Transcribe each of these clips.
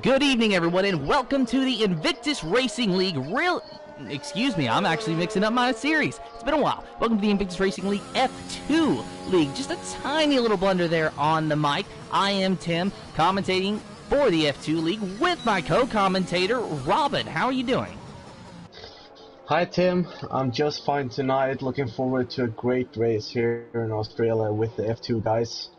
Good evening, everyone, and welcome to the Invictus Racing League. Excuse me, I'm actually mixing up my series. It's been a while. Welcome to the Invictus Racing League F2 League. Just a tiny little blunder there on the mic. I am Tim, commentating for the F2 League with my co-commentator, Robin. How are you doing? Hi Tim, I'm just fine tonight. Looking forward to a great race here in Australia with the F2 guys.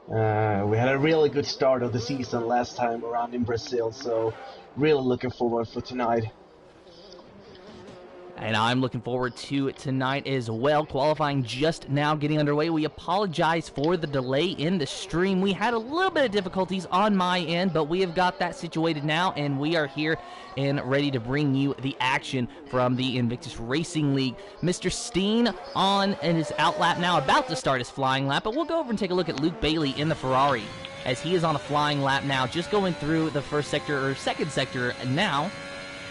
We had a really good start of the season last time around in Brazil, so really looking forward for tonight. And I'm looking forward to tonight as well. Qualifying just now getting underway. We apologize for the delay in the stream. We had a little bit of difficulties on my end, but we have got that situated now, and we are here and ready to bring you the action from the Invictus Racing League. Mr. Steen on in his out lap now, about to start his flying lap, but we'll go over and take a look at Luke Bailey in the Ferrari as he is on a flying lap now, just going through the first sector or second sector now.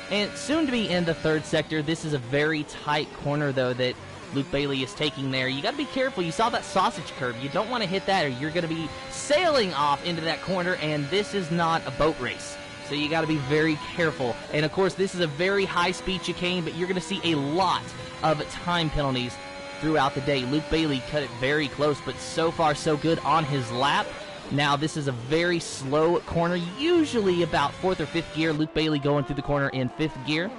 And soon to be in the third sector. This is a very tight corner, though, that Luke Bailey is taking there. You got to be careful. You saw that sausage curve. You don't want to hit that, or you're going to be sailing off into that corner, and this is not a boat race. So you got to be very careful. And, of course, this is a very high-speed chicane, but you're going to see a lot of time penalties throughout the day. Luke Bailey cut it very close, but so far so good on his lap. Now, this is a very slow corner, usually about 4th or 5th gear. Luke Bailey going through the corner in 5th gear.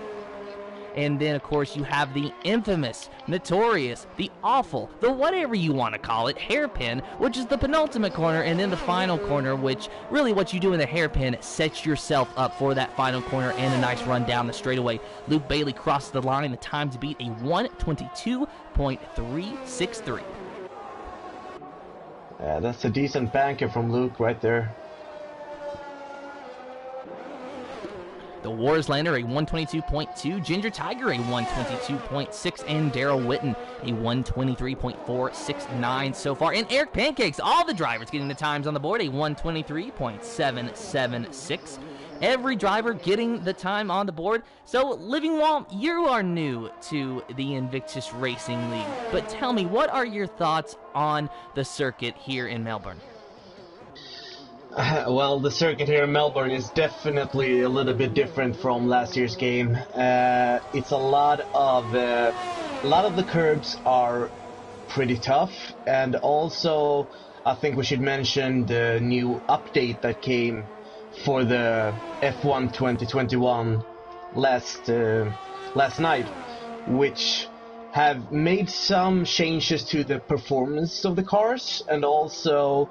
And then, of course, you have the infamous, notorious, the awful, the whatever you want to call it, hairpin, which is the penultimate corner, and then the final corner, which really what you do in the hairpin sets yourself up for that final corner and a nice run down the straightaway. Luke Bailey crosses the line, the time to beat a 1:22.363. Yeah, that's a decent banker from Luke right there. The Warslander, a 122.2. Ginger Tiger, a 122.6. And Daryl Witten, a 123.469 so far. And Eric Pancakes, all the drivers getting the times on the board, a 123.776. Every driver getting the time on the board. So, Livingwall, you are new to the Invictus Racing League. But tell me, what are your thoughts on the circuit here in Melbourne? Well, the circuit here in Melbourne is definitely a little bit different from last year's game. It's a lot of the curbs are pretty tough, and also I think we should mention the new update that came for the F1 2021 last night, which have made some changes to the performance of the cars, and also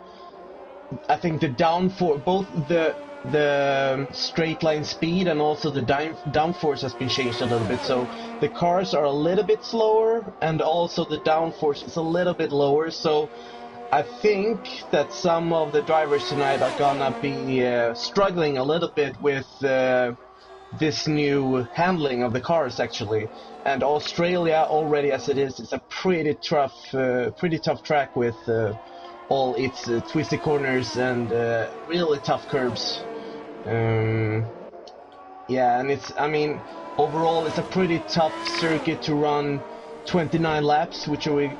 I think the downforce, both the straight line speed and also the downforce has been changed a little bit. So the cars are a little bit slower, and also the downforce is a little bit lower. So I think that some of the drivers tonight are gonna be struggling a little bit with this new handling of the cars, actually. And Australia, already as it is, a pretty tough track with all its twisty corners and really tough curbs. Yeah, and overall it's a pretty tough circuit to run 29 laps, which we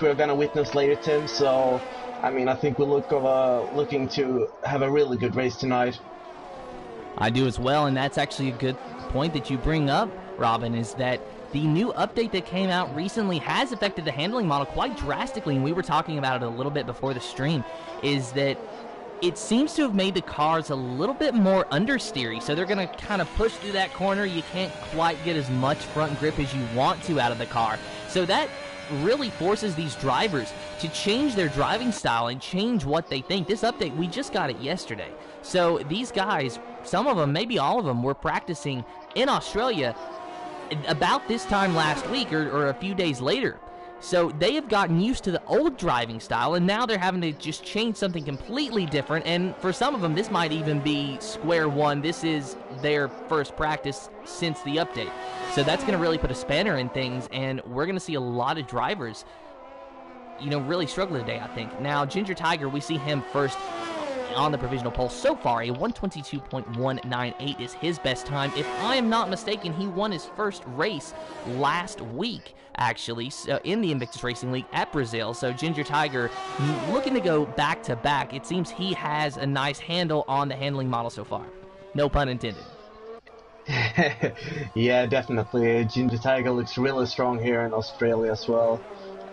are gonna witness later, Tim. So, I think we're looking to have a really good race tonight. I do as well, and that's actually a good point that you bring up, Robin, is that the new update that came out recently has affected the handling model quite drastically, and we were talking about it a little bit before the stream, is that it seems to have made the cars a little bit more understeery, so they're going to kind of push through that corner. You can't quite get as much front grip as you want to out of the car. So that really forces these drivers to change their driving style and change what they think. This update, we just got it yesterday. So these guys, some of them, maybe all of them, were practicing in Australia about this time last week or a few days later. So they have gotten used to the old driving style, and now they're having to just change something completely different. And for some of them, this might even be square one. This is their first practice since the update. So that's going to really put a spanner in things, and we're going to see a lot of drivers, really struggle today, I think. Now, Ginger Tiger, we see him first on the provisional poll so far. A 122.198 is his best time. If I am not mistaken, he won his first race last week, actually, so in the Invictus Racing League at Brazil. So Ginger Tiger looking to go back-to-back. It seems he has a nice handle on the handling model so far. No pun intended. Yeah, definitely. Ginger Tiger looks really strong here in Australia as well.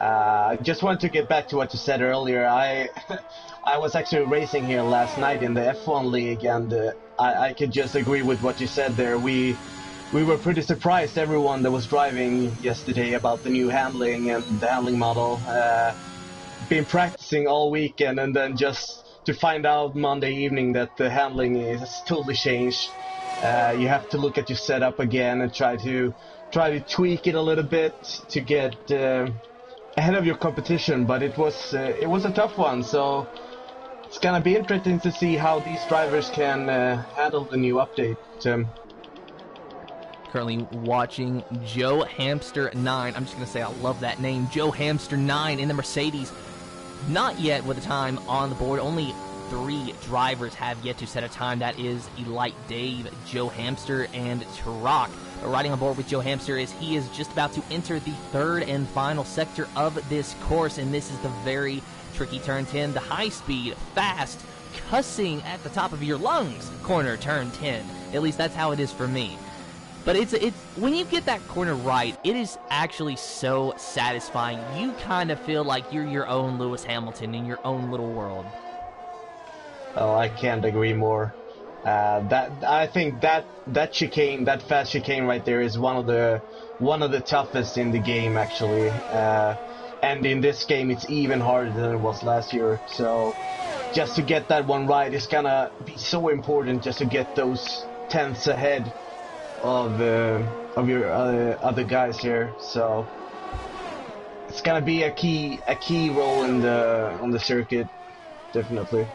I just want to get back to what you said earlier. I I was actually racing here last night in the F1 League, and I could just agree with what you said there. We were pretty surprised, everyone that was driving yesterday, about the new handling and the handling model. Been practicing all weekend, and then just to find out Monday evening that the handling is totally changed. You have to look at your setup again and try to tweak it a little bit to get ahead of your competition. But it was a tough one, so it's gonna be interesting to see how these drivers can handle the new update. Currently watching Joe Hamster 9. I'm just gonna say I love that name, Joe Hamster 9 in the Mercedes. Not yet with a time on the board. Only 3 drivers have yet to set a time. That is Elite Dave, Joe Hamster, and Turok. But riding on board with Joe Hamster is he is just about to enter the 3rd and final sector of this course, and this is the very tricky turn 10, the high speed, fast, cussing at the top of your lungs corner turn 10. At least that's how it is for me. But it's when you get that corner right, it is actually so satisfying. You kind of feel like you're your own Lewis Hamilton in your own little world. Oh, I can't agree more. I think that chicane, that fast chicane right there, is one of the toughest in the game, actually. And in this game, it's even harder than it was last year. So just to get that one right is gonna be so important, just to get those tenths ahead of your other guys here. So it's gonna be a key role in on the circuit, definitely.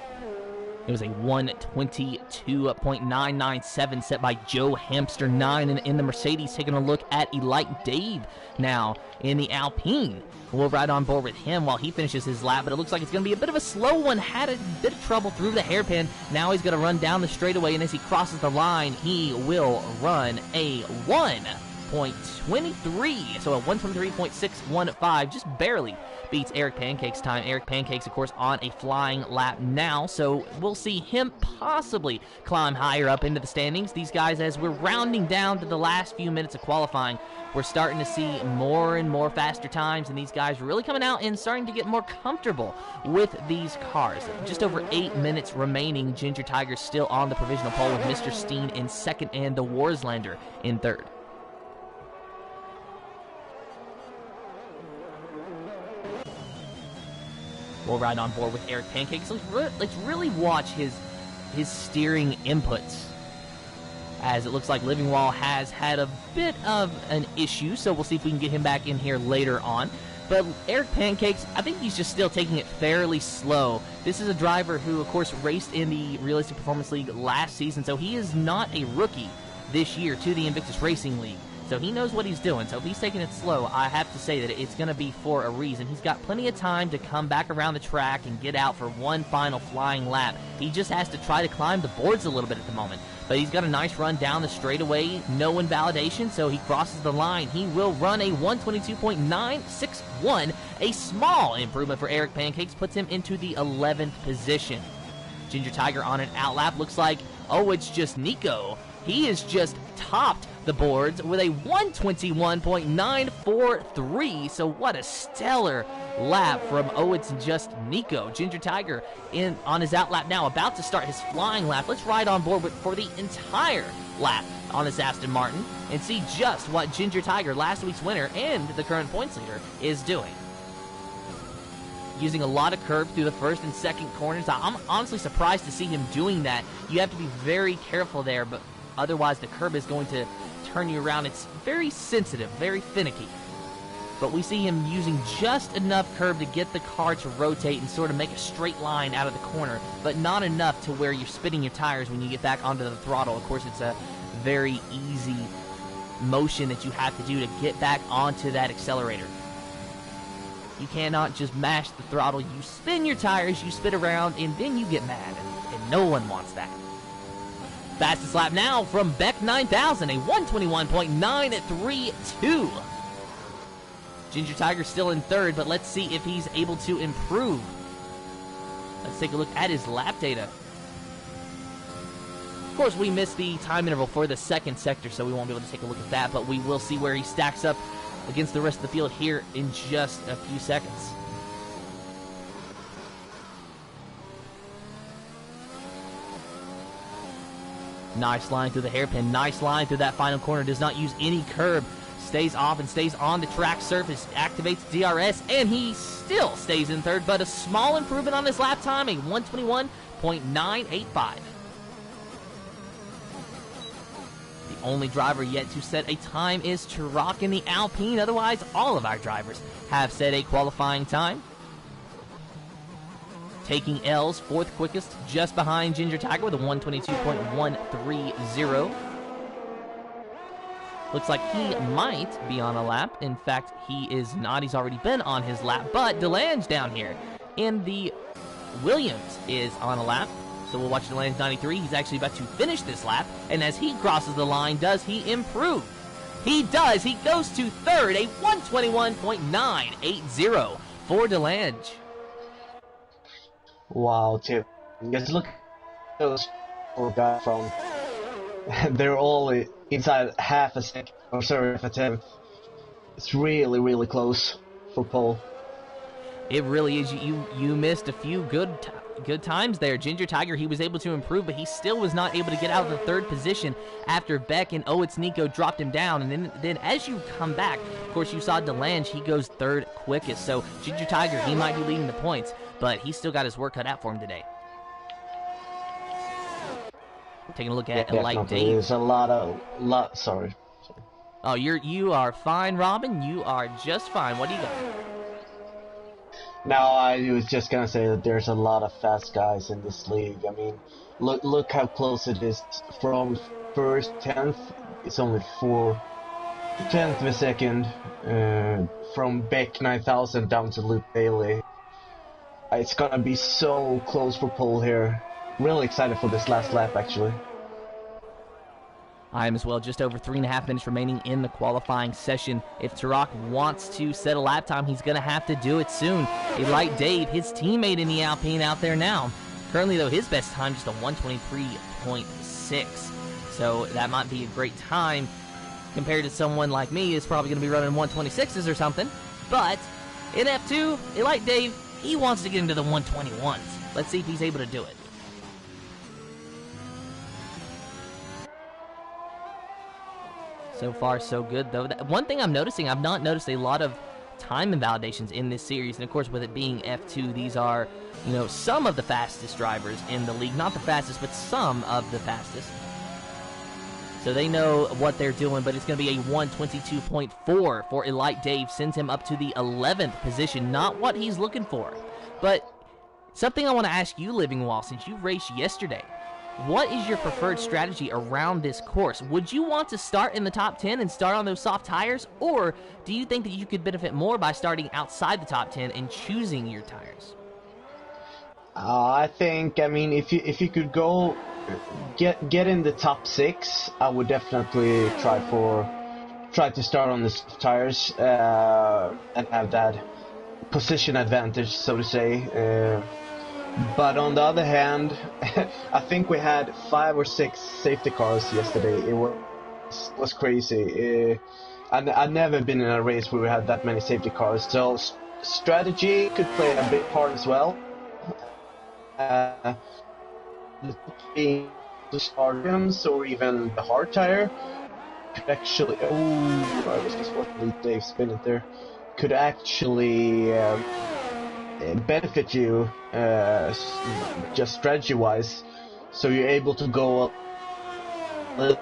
It was a 1:22.997 set by Joe Hamster 9 in the Mercedes. Taking a look at Elite Dave now in the Alpine. We'll ride on board with him while he finishes his lap, but it looks like it's going to be a bit of a slow one. Had a bit of trouble through the hairpin. Now he's going to run down the straightaway, and as he crosses the line, he will run a 1.23, so a 1:23.615, just barely beats Eric Pancake's time. Eric Pancake's, of course, on a flying lap now, so we'll see him possibly climb higher up into the standings. These guys, as we're rounding down to the last few minutes of qualifying, we're starting to see more and more faster times, and these guys are really coming out and starting to get more comfortable with these cars. Just over 8 minutes remaining. Ginger Tiger still on the provisional pole with Mr. Steen in 2nd and the Warslander in 3rd. We'll ride on board with Eric Pancake. So let's really watch his steering inputs, as it looks like Livingwall has had a bit of an issue, so we'll see if we can get him back in here later on. But Eric Pancakes, I think he's just still taking it fairly slow. This is a driver who, of course, raced in the Realistic Performance League last season, so he is not a rookie this year to the Invictus Racing League. So he knows what he's doing. So if he's taking it slow, I have to say that it's going to be for a reason. He's got plenty of time to come back around the track and get out for one final flying lap. He just has to try to climb the boards a little bit at the moment. But he's got a nice run down the straightaway, no invalidation, so he crosses the line. He will run a 1:22.961, a small improvement for Eric Pancakes, puts him into the 11th position. Ginger Tiger on an outlap, looks like, oh, it's just Nico. He is just topped the boards with a 1:21.943. So what a stellar lap from It's Just Nico. Ginger Tiger in on his outlap now, about to start his flying lap. Let's ride on board for the entire lap on this Aston Martin and see just what Ginger Tiger, last week's winner and the current points leader, is doing. Using a lot of curve through the first and second corners. I'm honestly surprised to see him doing that. You have to be very careful there, but otherwise the curb is going to turn you around. It's very sensitive, very finicky. But we see him using just enough curb to get the car to rotate and sort of make a straight line out of the corner, but not enough to where you're spinning your tires when you get back onto the throttle. Of course, it's a very easy motion that you have to do to get back onto that accelerator. You cannot just mash the throttle. You spin your tires, you spin around, and then you get mad, and no one wants that. Fastest lap now from Beck 9000, a 1:21.932. Ginger Tiger still in third, but let's see if he's able to improve. Let's take a look at his lap data. course, we missed the time interval for the second sector, so we won't be able to take a look at that, but we will see where he stacks up against the rest of the field here in just a few seconds. Nice line through the hairpin, nice line through that final corner, does not use any curb, stays off and stays on the track surface, activates DRS, and he still stays in third, but a small improvement on his lap time, a 121.985. The only driver yet to set a time is Turok in the Alpine, otherwise all of our drivers have set a qualifying time. Taking L's, fourth quickest, just behind Ginger Tiger with a 122.130. Looks like he might be on a lap. In fact, he is not. He's already been on his lap, but DeLange down here in the Williams is on a lap. So we'll watch DeLange 93. He's actually about to finish this lap, and as he crosses the line, does he improve? He does. He goes to third, a 121.980 for DeLange. Wow, Tip. Just look at those four guys from. They're all inside half a second, or sorry, half a tenth. It's really, really close for pole. It really is. You missed a few good times there. Ginger Tiger, he was able to improve, but he still was not able to get out of the third position after Beck and Oh It's Nico dropped him down. And then as you come back, of course, you saw DeLange, he goes third quickest. So Ginger Tiger, he might be leading the points, but he's still got his work cut out for him today. Taking a look at Elite Dave. There's a sorry. Oh, you are fine, Robin. You are just fine. What do you got? Now, I was just gonna say that there's a lot of fast guys in this league. I mean, look how close it is from first 10th. It's only 4/10 of a second from Beck 9000 down to Luke Bailey. It's gonna be so close for pole here. Really excited for this last lap, actually. I am as well. Just over 3.5 minutes remaining in the qualifying session. If Turok wants to set a lap time, he's going to have to do it soon. Elite Dave, his teammate in the Alpine out there now. Currently, though, his best time just a 123.6. So that might be a great time compared to someone like me who's probably going to be running 126s or something. But in F2, Elite Dave, he wants to get into the 121s. Let's see if he's able to do it. So far, so good, though. One thing I'm noticing, I've not noticed a lot of time invalidations in this series. And, of course, with it being F2, these are, some of the fastest drivers in the league. Not the fastest, but some of the fastest. So they know what they're doing, but it's going to be a 122.4 for Elite Dave. Sends him up to the 11th position. Not what he's looking for. But something I want to ask you, Livingwall, since you raced yesterday. What is your preferred strategy around this course? Would you want to start in the top 10 and start on those soft tires? Or do you think that you could benefit more by starting outside the top 10 and choosing your tires? I think, if you could go get in the top 6, I would definitely try to start on the soft tires and have that position advantage, so to say. But on the other hand, I think we had 5 or 6 safety cars yesterday. It was crazy. I've never been in a race where we had that many safety cars. So strategy could play a big part as well. The stardoms or even the hard tire could actually. Oh, I was just watching Dave spin it there. Could actually. Benefit you just strategy wise, so you're able to go a little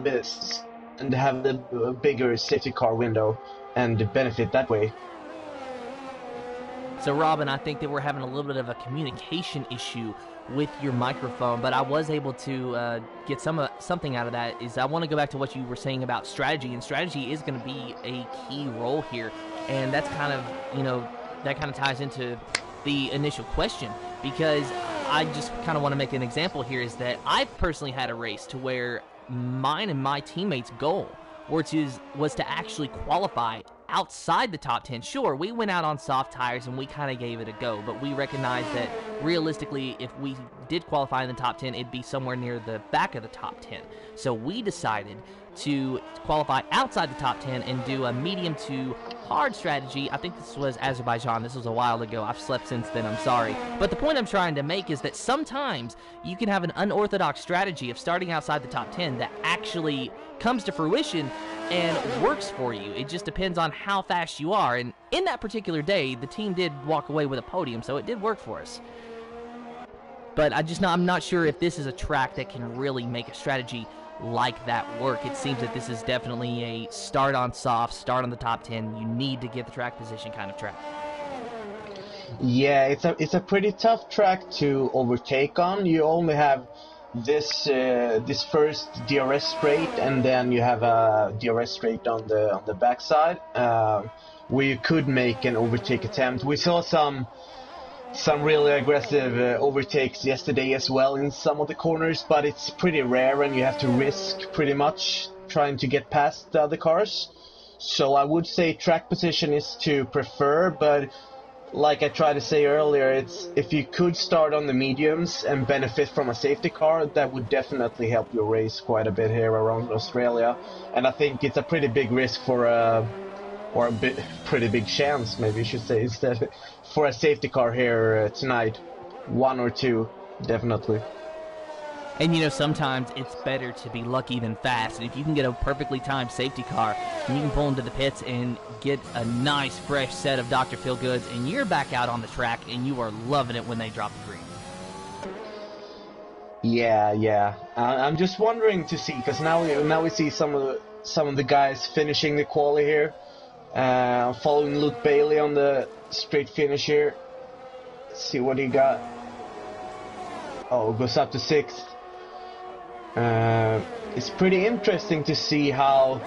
bit and have a bigger safety car window and benefit that way. So Robin, I think that we're having a little bit of a communication issue with your microphone, but I was able to get something out of that. Is I want to go back to what you were saying about strategy, and strategy is going to be a key role here, and that's kind of that kind of ties into the initial question, because I just kind of want to make an example here is that I've personally had a race to where mine and my teammates' goal was to actually qualify outside the top 10, sure, we went out on soft tires and we kind of gave it a go, but we recognized that realistically, if we did qualify in the top 10, it'd be somewhere near the back of the top 10. So we decided to qualify outside the top 10 and do a medium to hard strategy. I think this was Azerbaijan. This was a while ago. I've slept since then. I'm sorry. But the point I'm trying to make is that sometimes you can have an unorthodox strategy of starting outside the top 10 that actually comes to fruition and works for you. It just depends on how fast you are. And in that particular day, the team did walk away with a podium, so it did work for us. But I'm not sure if this is a track that can really make a strategy like that work. It seems that this is definitely a start on soft, start on the top 10. You need to get the track position kind of track. Yeah, it's a pretty tough track to overtake on. You only have this first DRS straight, and then you have a DRS straight on the backside, where you could make an overtake attempt. We saw some really aggressive overtakes yesterday as well in some of the corners, but it's pretty rare and you have to risk pretty much trying to get past the other cars. So I would say track position is to prefer, but like I tried to say earlier, it's if you could start on the mediums and benefit from a safety car, that would definitely help your race quite a bit here around Australia. And I think it's a pretty big risk for pretty big chance, maybe you should say, instead, for a safety car here tonight. 1 or 2, definitely. And sometimes it's better to be lucky than fast. And if you can get a perfectly timed safety car, and you can pull into the pits and get a nice fresh set of Dr. Feelgoods, and you're back out on the track, and you are loving it when they drop the green. Yeah. I'm just wondering to see, because now we see some of the guys finishing the quali here. Following Luke Bailey on the straight finish here. Let's see what he got. Oh, goes up to 6th. It's pretty interesting to see how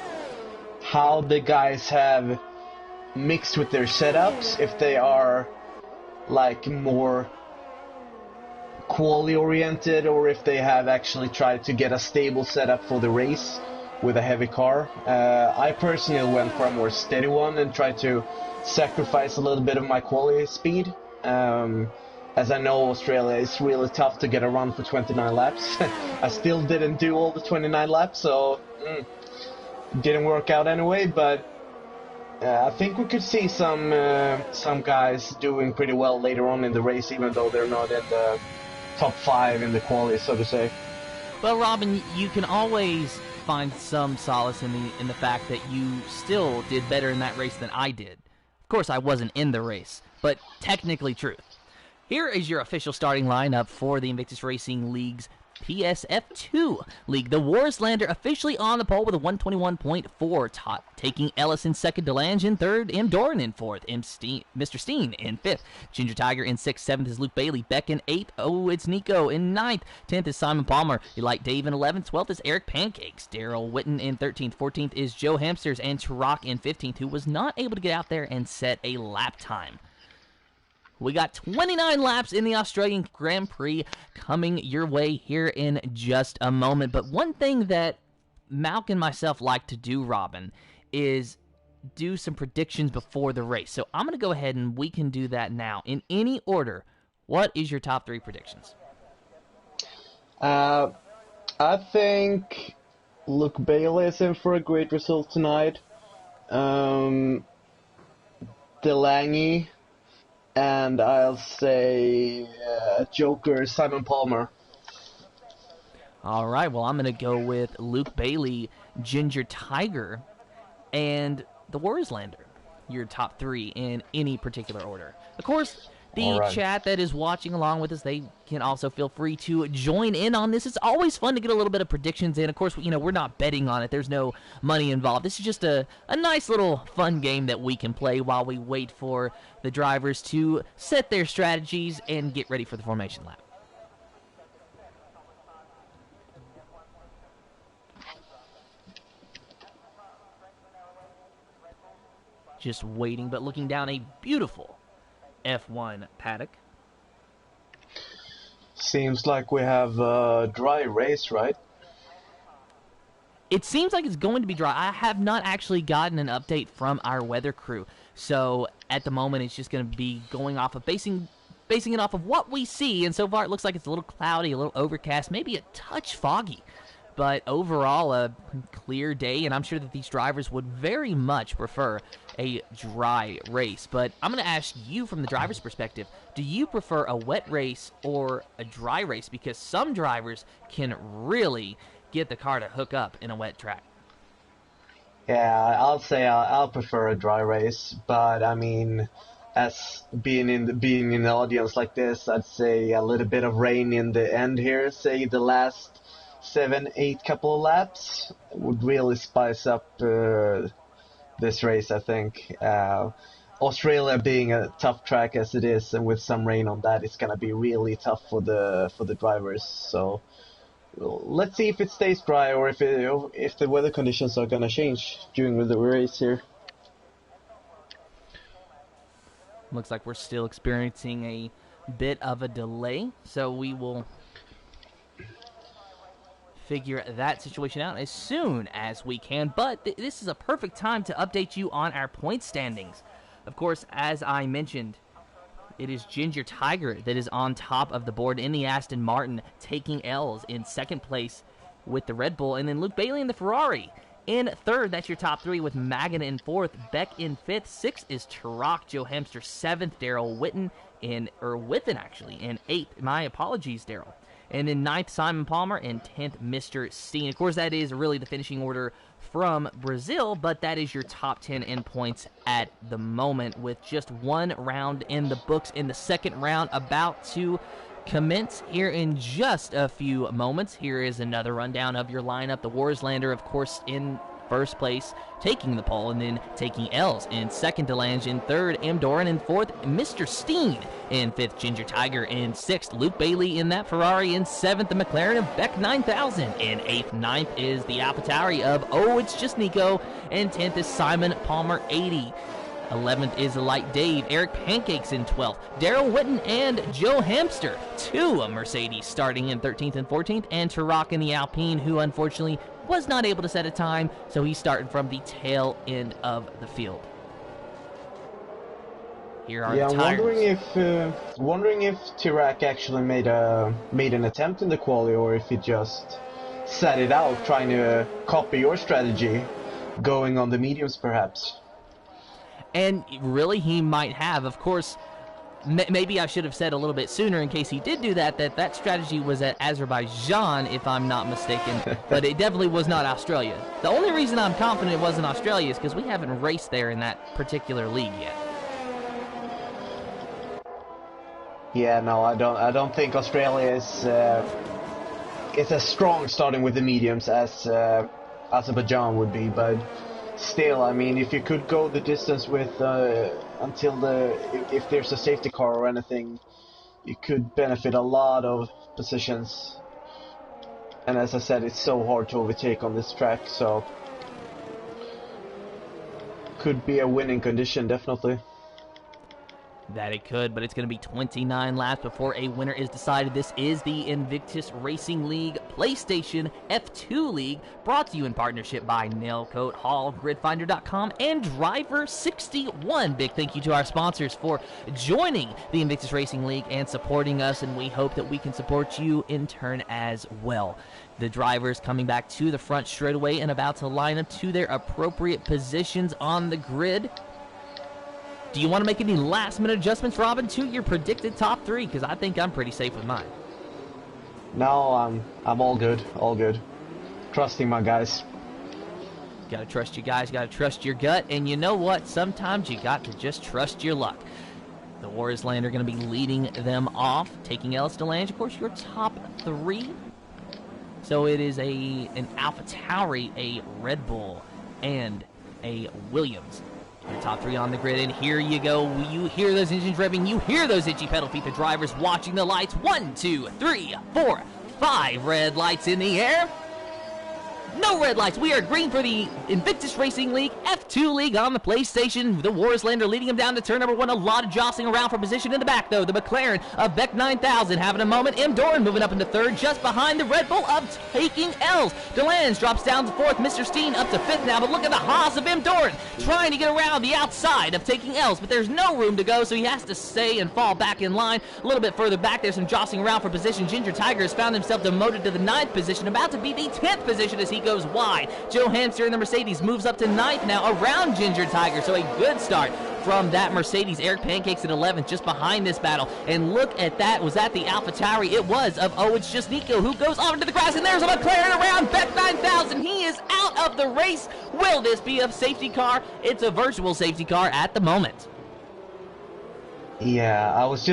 the guys have mixed with their setups, if they are like more quali oriented or if they have actually tried to get a stable setup for the race with a heavy car. I personally went for a more steady one and tried to sacrifice a little bit of my quality speed. As I know, Australia is really tough to get a run for 29 laps. I still didn't do all the 29 laps, so didn't work out anyway, but I think we could see some guys doing pretty well later on in the race, even though they're not in the top 5 in the quali, so to say. Well, Robin, you can always find some solace in the fact that you still did better in that race than I did. Of course, I wasn't in the race, but technically truth. Here is your official starting lineup for the Invictus Racing League's PS F2 League. The Warslander officially on the pole with a 121.4, taking Ellis in second, Delange in third, M. Doran in fourth, Mr. Steen in fifth, Ginger Tiger in sixth, seventh is Luke Bailey, Beck in eighth, oh, it's Nico in ninth, 10th is Simon Palmer, Elite Dave in 11th, 12th is Eric Pancakes, Daryl Witten in 13th, 14th is Joe Hamsters, and Tarak in 15th, who was not able to get out there and set a lap time. We got 29 laps in the Australian Grand Prix coming your way here in just a moment. But one thing that Malk and myself like to do, Robin, is do some predictions before the race. So I'm going to go ahead and we can do that now. In any order, what is your top 3 predictions? I think Luke Bailey is in for a great result tonight. Delange. And I'll say Joker, Simon Palmer. All right, well, I'm going to go with Luke Bailey, Ginger Tiger, and the Warslander, your top 3 in any particular order. Of course, the chat that is watching along with us, they can also feel free to join in on this. It's always fun to get a little bit of predictions in. Of course, we're not betting on it. There's no money involved. This is just a nice little fun game that we can play while we wait for the drivers to set their strategies and get ready for the formation lap. Just waiting, but looking down a beautiful F1 paddock. Seems like we have a dry race, right? It seems like it's going to be dry. I have not actually gotten an update from our weather crew. So at the moment, it's just going to be going off of basing it off of what we see. And so far, it looks like it's a little cloudy, a little overcast, maybe a touch foggy. But overall, a clear day, and I'm sure that these drivers would very much prefer a dry race. But I'm going to ask you from the driver's perspective, do you prefer a wet race or a dry race? Because some drivers can really get the car to hook up in a wet track. Yeah, I'll say I'll prefer a dry race, but I mean, as being in the audience like this, I'd say a little bit of rain in the end here, say the last 7-8 couple of laps, would really spice up this race, I think. Australia being a tough track as it is, and with some rain on that, it's gonna be really tough for the drivers. So let's see if it stays dry or if the weather conditions are gonna change during the race here. Looks like we're still experiencing a bit of a delay, so we will figure that situation out as soon as we can. But this is a perfect time to update you on our point standings. Of course, as I mentioned, it is Ginger Tiger that is on top of the board in the Aston Martin, taking L's in second place with the Red Bull, and then Luke Bailey in the Ferrari in third. That's your top three, with Magana in fourth, Beck in fifth, sixth is Turok, Joe Hamster seventh, Daryl Witten in eighth. My apologies, Daryl. And in ninth, Simon Palmer, and 10th, Mr. Steen. Of course, that is really the finishing order from Brazil, but that is your top 10 in points at the moment, with just one round in the books in the second round about to commence here in just a few moments. Here is another rundown of your lineup. The Warslander, of course, in first place, taking the pole, and then taking L's in second, DeLange in third, M. Doran in fourth, Mr. Steen in fifth, Ginger Tiger in sixth, Luke Bailey in that Ferrari in seventh, the McLaren of Beck 9000 in eighth, ninth is the AlphaTauri of It's Just Nico, and 10th is Simon Palmer 80. 11th is Light Dave, Eric Pancakes in 12th, Daryl Witten and Joe Hamster, two Mercedes starting in 13th and 14th, and Turok in the Alpine, who unfortunately was not able to set a time, so he started from the tail end of the field. Here are the tires. Wondering if Turok actually made an attempt in the quali, or if he just sat it out, trying to copy your strategy, going on the mediums perhaps. And really, he might have. Of course, maybe I should have said a little bit sooner in case he did do that strategy was at Azerbaijan, if I'm not mistaken, but it definitely was not Australia. The only reason I'm confident it wasn't Australia is because we haven't raced there in that particular league yet. Yeah, no, I don't think Australia is as strong starting with the mediums as Azerbaijan would be, but still, I mean, if you could go the distance with if there's a safety car or anything, you could benefit a lot of positions. And as I said, it's so hard to overtake on this track, so could be a winning condition, definitely. That it could, but it's going to be 29 laps before a winner is decided. This is the Invictus Racing League PlayStation F2 League, brought to you in partnership by Nailcoat Hall, GridFinder.com, and Driver61. Big thank you to our sponsors for joining the Invictus Racing League and supporting us, and we hope that we can support you in turn as well. The drivers coming back to the front straightaway and about to line up to their appropriate positions on the grid. Do you want to make any last-minute adjustments, Robin, to your predicted top three? Because I think I'm pretty safe with mine. No, I'm all good, all good. Trusting my guys. Got to trust you guys, got to trust your gut, and you know what? Sometimes you got to just trust your luck. The Warslander are going to be leading them off, taking Ellis DeLange, of course, your top three. So it is an AlphaTauri, a Red Bull, and a Williams. Your top three on the grid, and here you go. You hear those engines revving. You hear those itchy pedal feet. The drivers watching the lights. 1, 2, 3, 4, 5 red lights in the air. No red lights. We are green for the Invictus Racing League F2 League on the PlayStation. The Warslander leading him down to turn number 1. A lot of jostling around for position in the back, though. The McLaren of Beck 9000 having a moment. M. Doran moving up into 3rd, just behind the Red Bull of Taking L's. DeLange drops down to 4th. Mr. Steen up to 5th now, but look at the Haas of M. Doran trying to get around the outside of Taking L's, but there's no room to go, so he has to stay and fall back in line. A little bit further back, there's some jostling around for position. Ginger Tiger has found himself demoted to the 9th position, about to be the 10th position as he goes wide. Joe Hamster in the Mercedes moves up to 9th now around Ginger Tiger, so a good start from that Mercedes. Eric Pancakes at 11th, just behind this battle. And look at that. Was that the AlphaTauri? It was of, oh, it's just Nico who goes off into the grass, and there's a McLaren around Beck 9000. He is out of the race. Will this be a safety car? It's a virtual safety car at the moment. Yeah, I was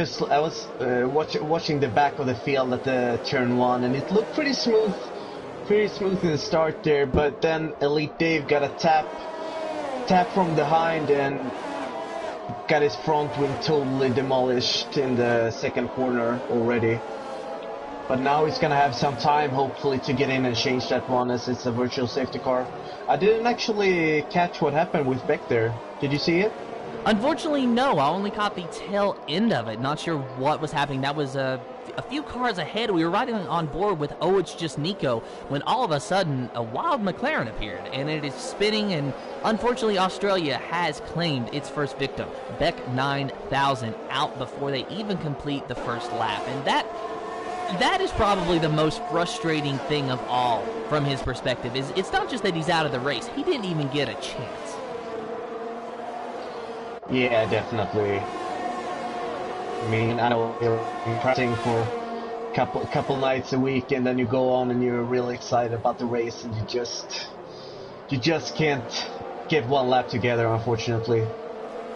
watching the back of the field at the turn 1, and it looked pretty smooth in the start there, but then Elite Dave got a tap from behind and got his front wing totally demolished in the second corner already. But now he's gonna have some time, hopefully, to get in and change that one, as it's a virtual safety car. I didn't actually catch what happened with Beck there. Did you see it? Unfortunately, no. I only caught the tail end of it. Not sure what was happening. That was a few cars ahead. We were riding on board with Oh, It's Just Nico when all of a sudden a wild McLaren appeared, and it is spinning, and unfortunately Australia has claimed its first victim. Beck 9000 out before they even complete the first lap, and that is probably the most frustrating thing of all from his perspective. Is it's not just that he's out of the race, he didn't even get a chance. Yeah, definitely. I mean, I know you're practicing for a couple nights a week, and then you go on and you're really excited about the race, and you just can't get one lap together, unfortunately.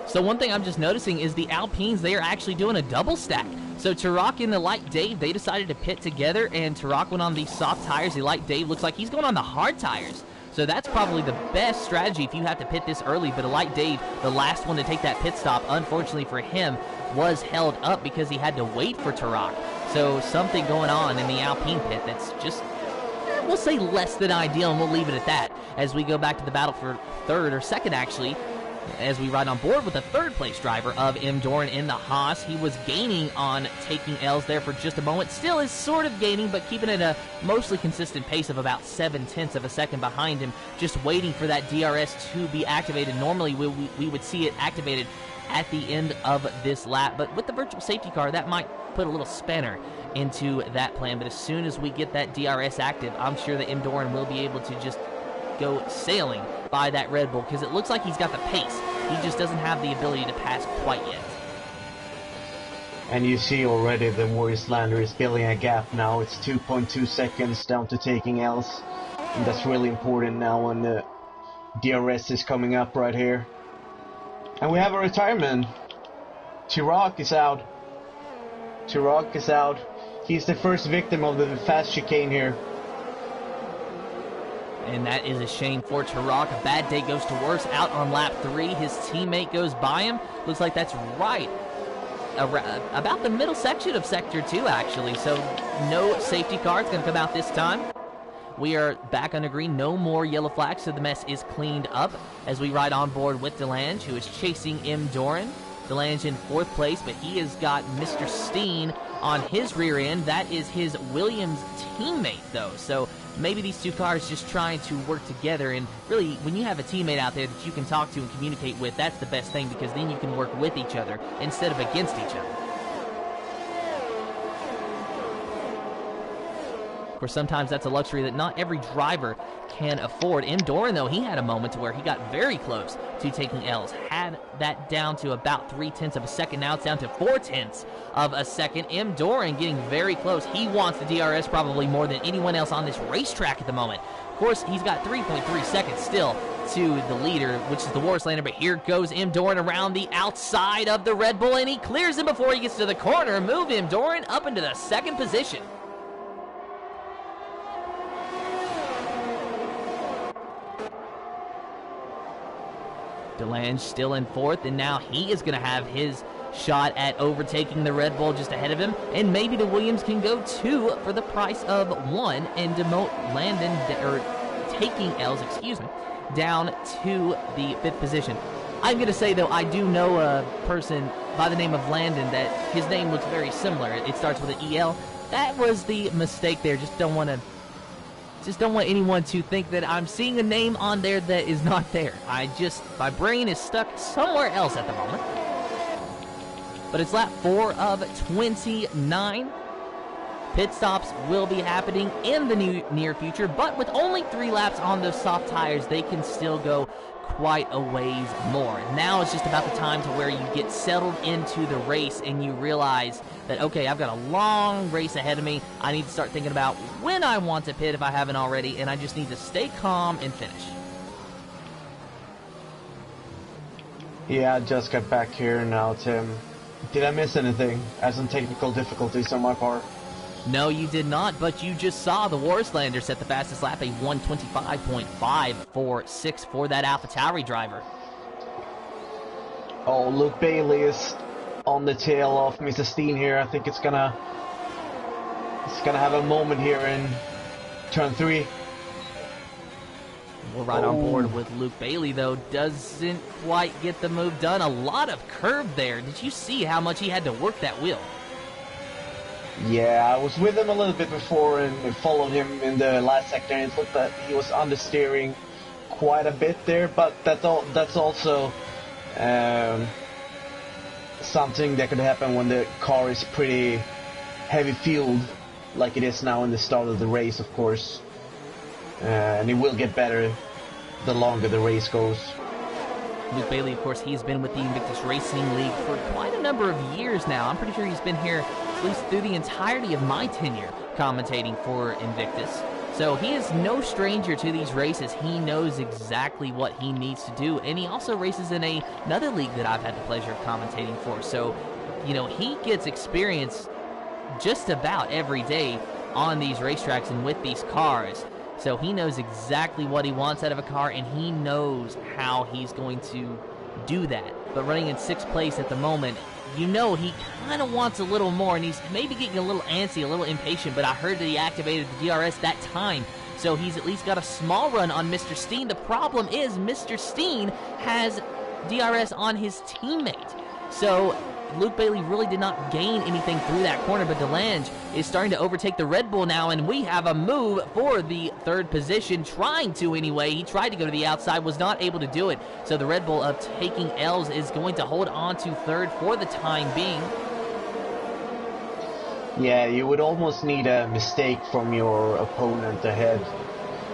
So one thing I'm just noticing is the Alpines, they are actually doing a double stack. So Turok and the Light Dave, they decided to pit together, and Turok went on the soft tires. The Light Dave looks like he's going on the hard tires. So that's probably the best strategy if you have to pit this early. But Elite Dave, the last one to take that pit stop, unfortunately for him, was held up because he had to wait for Turok. So something going on in the Alpine pit that's just, we'll say less than ideal, and we'll leave it at that as we go back to the battle for 3rd, or 2nd actually, as we ride on board with the 3rd place driver of M. Doran in the Haas. He was gaining on Taking L's there for just a moment. Still is sort of gaining, but keeping it a mostly consistent pace of about 0.7 of a second behind him, just waiting for that DRS to be activated. Normally we would see it activated at the end of this lap, but with the virtual safety car, that might put a little spanner into that plan. But as soon as we get that DRS active, I'm sure that M. Doran will be able to just go sailing by that Red Bull, because it looks like he's got the pace. He just doesn't have the ability to pass quite yet. And you see already the Warslander is building a gap now. It's 2.2 seconds down to Taking L's, and that's really important now when the DRS is coming up right here. And we have a retirement. Turok is out. Turok is out. He's the first victim of the fast chicane here. And that is a shame for Turok. A bad day goes to worse. Out on lap 3, his teammate goes by him. Looks like that's right about the middle section of Sector 2, actually. So no safety car is going to come out this time. We are back under green. No more yellow flags, so the mess is cleaned up as we ride on board with DeLange, who is chasing M. Doran. DeLange in 4th place, but he has got Mr. Steen on his rear end. That is his Williams teammate, though. So maybe these two cars just trying to work together. And really, when you have a teammate out there that you can talk to and communicate with, that's the best thing, because then you can work with each other instead of against each other. Of course, sometimes that's a luxury that not every driver can afford. M. Doran, though, he had a moment to where he got very close to Taking L's. Had that down to about 0.3 of a second. Now it's down to 0.4 of a second. M. Doran getting very close. He wants the DRS probably more than anyone else on this racetrack at the moment. Of course, he's got 3.3 seconds still to the leader, which is the Warslander, but here goes M. Doran around the outside of the Red Bull, and he clears him before he gets to the corner. Move M. Doran up into the 2nd position. DeLange still in 4th, and now he is going to have his shot at overtaking the Red Bull just ahead of him, and maybe the Williams can go 2 for the price of 1 and demote Landon, or taking L's, down to the 5th position. I'm going to say, though, I do know a person by the name of Landon that his name looks very similar. It starts with an EL. That was the mistake there. Just don't want anyone to think that I'm seeing a name on there that is not there. My brain is stuck somewhere else at the moment. But it's lap 4 of 29. Pit stops will be happening in the near future, but with only 3 laps on those soft tires, they can still go quite a ways more. Now it's just about the time to where you get settled into the race and you realize that, okay, I've got a long race ahead of me. I need to start thinking about when I want to pit if I haven't already, and I just need to stay calm and finish. Yeah, I just got back here now, Tim. Did I miss anything? I had some technical difficulties on my part. No, you did not, but you just saw the Warslander set the fastest lap, a 1:25.546 for that AlphaTauri driver. Oh, Luke Bailey is on the tail of Mr. Steen here. I think it's gonna have a moment here in turn 3. We're right on board with Luke Bailey, though. Doesn't quite get the move done. A lot of curve there. Did you see how much he had to work that wheel? Yeah, I was with him a little bit before and followed him in the last sector, and it looked that he was understeering quite a bit there, but that's also something that could happen when the car is pretty heavy fueled, like it is now in the start of the race, of course. And it will get better the longer the race goes. Luke Bailey, of course, he's been with the Invictus Racing League for quite a number of years now. I'm pretty sure he's been here at least through the entirety of my tenure commentating for Invictus. So he is no stranger to these races. He knows exactly what he needs to do, and he also races in another league that I've had the pleasure of commentating for. So, you know, he gets experience just about every day on these racetracks and with these cars. So he knows exactly what he wants out of a car, and he knows how he's going to do that. But running in 6th place at the moment, you know he kind of wants a little more, and he's maybe getting a little antsy, a little impatient, but I heard that he activated the DRS that time, so he's at least got a small run on Mr. Steen. The problem is Mr. Steen has DRS on his teammate. So Luke Bailey really did not gain anything through that corner, but DeLange is starting to overtake the Red Bull now, and we have a move for the 3rd position, trying to anyway. He tried to go to the outside, was not able to do it, so the Red Bull of taking L's is going to hold on to 3rd for the time being. Yeah, you would almost need a mistake from your opponent ahead.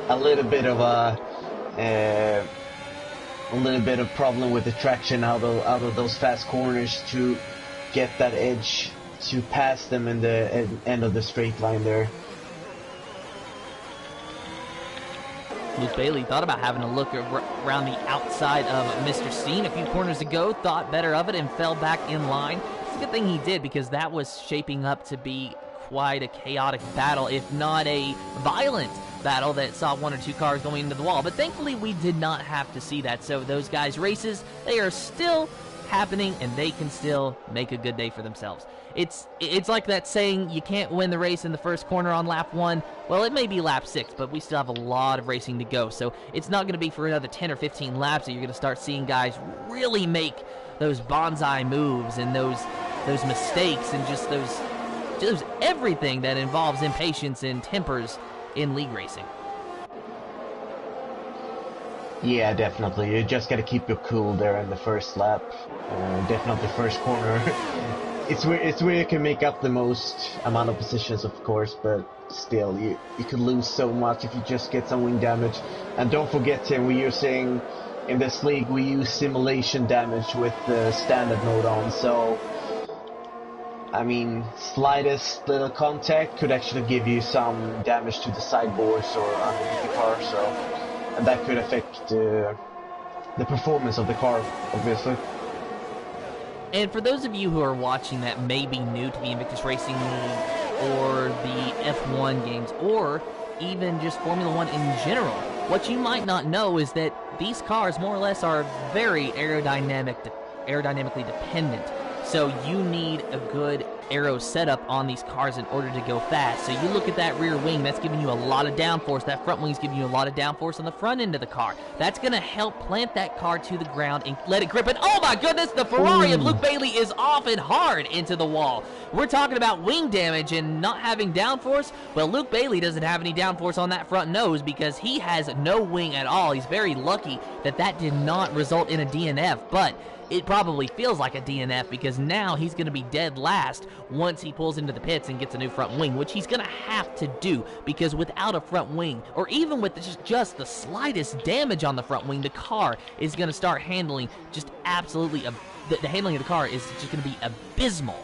A little bit of problem with the traction out of those fast corners to get that edge to pass them in the end of the straight line there. Luke Bailey thought about having a look around the outside of Mr. Steen a few corners ago, thought better of it, and fell back in line. It's a good thing he did, because that was shaping up to be quite a chaotic battle, if not a violent battle that saw 1 or 2 cars going into the wall. But thankfully, we did not have to see that. So those guys' races, they are still happening, and they can still make a good day for themselves. It's like that saying, you can't win the race in the first corner on lap 1. Well, it may be lap 6, but we still have a lot of racing to go. So it's not going to be for another 10 or 15 laps that you're going to start seeing guys really make those bonsai moves and those mistakes and just those everything that involves impatience and tempers in league racing. Yeah, definitely. You just gotta keep your cool there in the first lap. Definitely first corner. it's where you can make up the most amount of positions, of course, but still, you could lose so much if you just get some wing damage. And don't forget, Tim, we are saying in this league we use simulation damage with the standard mode on, so I mean, slightest little contact could actually give you some damage to the sideboards or underneath the car, so, and that could affect the performance of the car, obviously. And for those of you who are watching that may be new to the Invictus Racing League or the F1 games or even just Formula 1 in general, what you might not know is that these cars more or less are very aerodynamically dependent. So you need a good aero setup on these cars in order to go fast. So you look at that rear wing, that's giving you a lot of downforce. That front wing's giving you a lot of downforce on the front end of the car. That's going to help plant that car to the ground and let it grip it. Oh my goodness, the Ferrari of Luke Bailey is off and hard into the wall. We're talking about wing damage and not having downforce. Well, Luke Bailey doesn't have any downforce on that front nose because he has no wing at all. He's very lucky that that did not result in a DNF, but it probably feels like a DNF because now he's going to be dead last once he pulls into the pits and gets a new front wing, which he's going to have to do because without a front wing, or even with just the slightest damage on the front wing, the car is going to start handling just absolutely, the handling of the car is just going to be abysmal.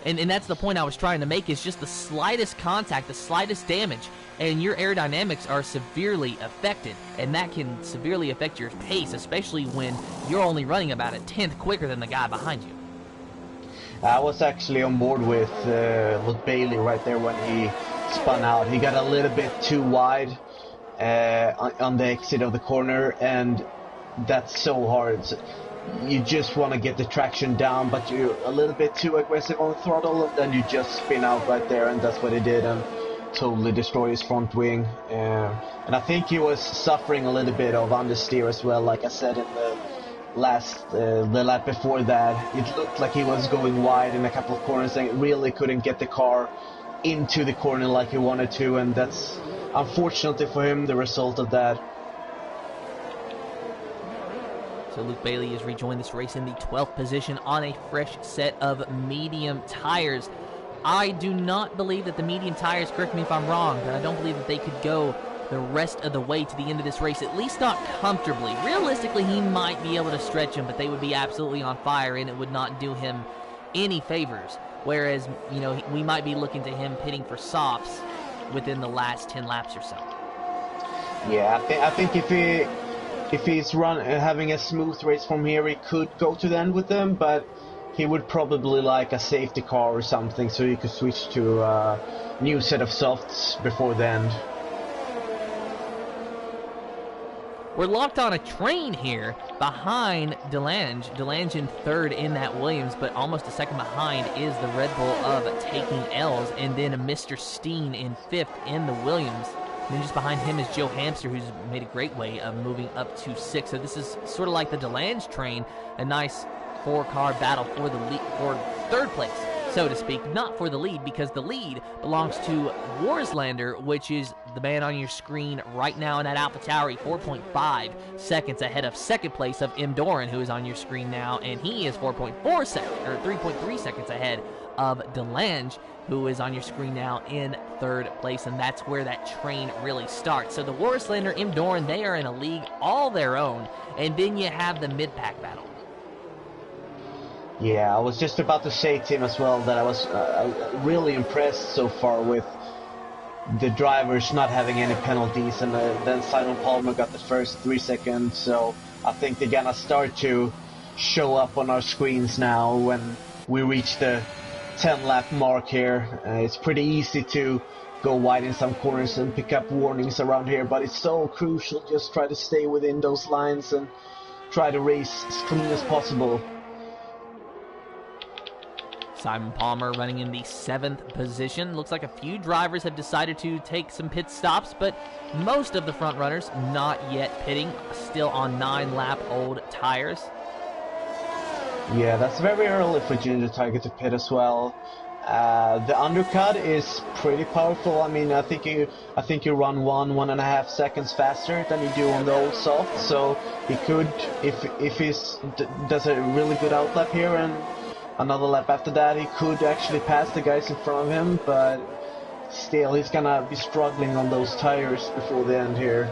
And that's the point I was trying to make, is just the slightest contact, the slightest damage, and your aerodynamics are severely affected, and that can severely affect your pace, especially when you're only running about a tenth quicker than the guy behind you. I was actually on board with Luke Bailey right there when he spun out. He got a little bit too wide on the exit of the corner, and that's so hard. You just want to get the traction down, but you're a little bit too aggressive on the throttle, and then you just spin out right there, and that's what he did, and totally destroyed his front wing. And I think he was suffering a little bit of understeer as well, like I said in the lap before that. It looked like he was going wide in a couple of corners and really couldn't get the car into the corner like he wanted to, and that's unfortunately for him the result of that. So Luke Bailey has rejoined this race in the 12th position on a fresh set of medium tires. I do not believe that the medium tires, correct me if I'm wrong, but I don't believe that they could go the rest of the way to the end of this race, at least not comfortably. Realistically, he might be able to stretch them, but they would be absolutely on fire, and it would not do him any favors. Whereas, you know, we might be looking to him pitting for softs within the last 10 laps or so. Yeah, I think if he's having a smooth race from here, he could go to the end with them, but he would probably like a safety car or something so he could switch to a new set of softs before the end. We're locked on a train here behind DeLange. DeLange in third in that Williams, but almost a second behind is the Red Bull of Taking L's, and then Mr. Steen in fifth in the Williams. And then just behind him is Joe Hamster, who's made a great way of moving up to sixth. So this is sort of like the DeLange train, a nice four-car battle for the lead, for third place, so to speak. Not for the lead, because the lead belongs to Warslander, which is the man on your screen right now in that AlphaTauri, 4.5 seconds ahead of second place of M. Doran, who is on your screen now, and he is 4.4 seconds, or 3.3 seconds ahead of DeLange, who is on your screen now in third place, and that's where that train really starts. So the Warslander, M. Doran, they are in a league all their own, and then you have the mid-pack battle. Yeah, I was just about to say to him as well that I was really impressed so far with the drivers not having any penalties, and then Simon Palmer got the first 3 seconds, so I think they're gonna start to show up on our screens now when we reach the 10-lap mark here. It's pretty easy to go wide in some corners and pick up warnings around here, but it's so crucial. Just try to stay within those lines and try to race as clean as possible. Simon Palmer running in the 7th position. Looks like a few drivers have decided to take some pit stops, but most of the front runners not yet pitting, still on 9-lap-old tires. Yeah, that's very early for Ginger Tiger to pit as well. The undercut is pretty powerful. I mean, I think you run 1.5 seconds faster than you do on the old soft. So he could, if he does a really good outlap here and another lap after that, he could actually pass the guys in front of him. But still, he's gonna be struggling on those tires before the end here.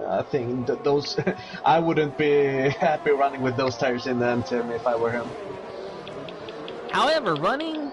I think that those I wouldn't be happy running with those tires in the end, Tim, if I were him. However, running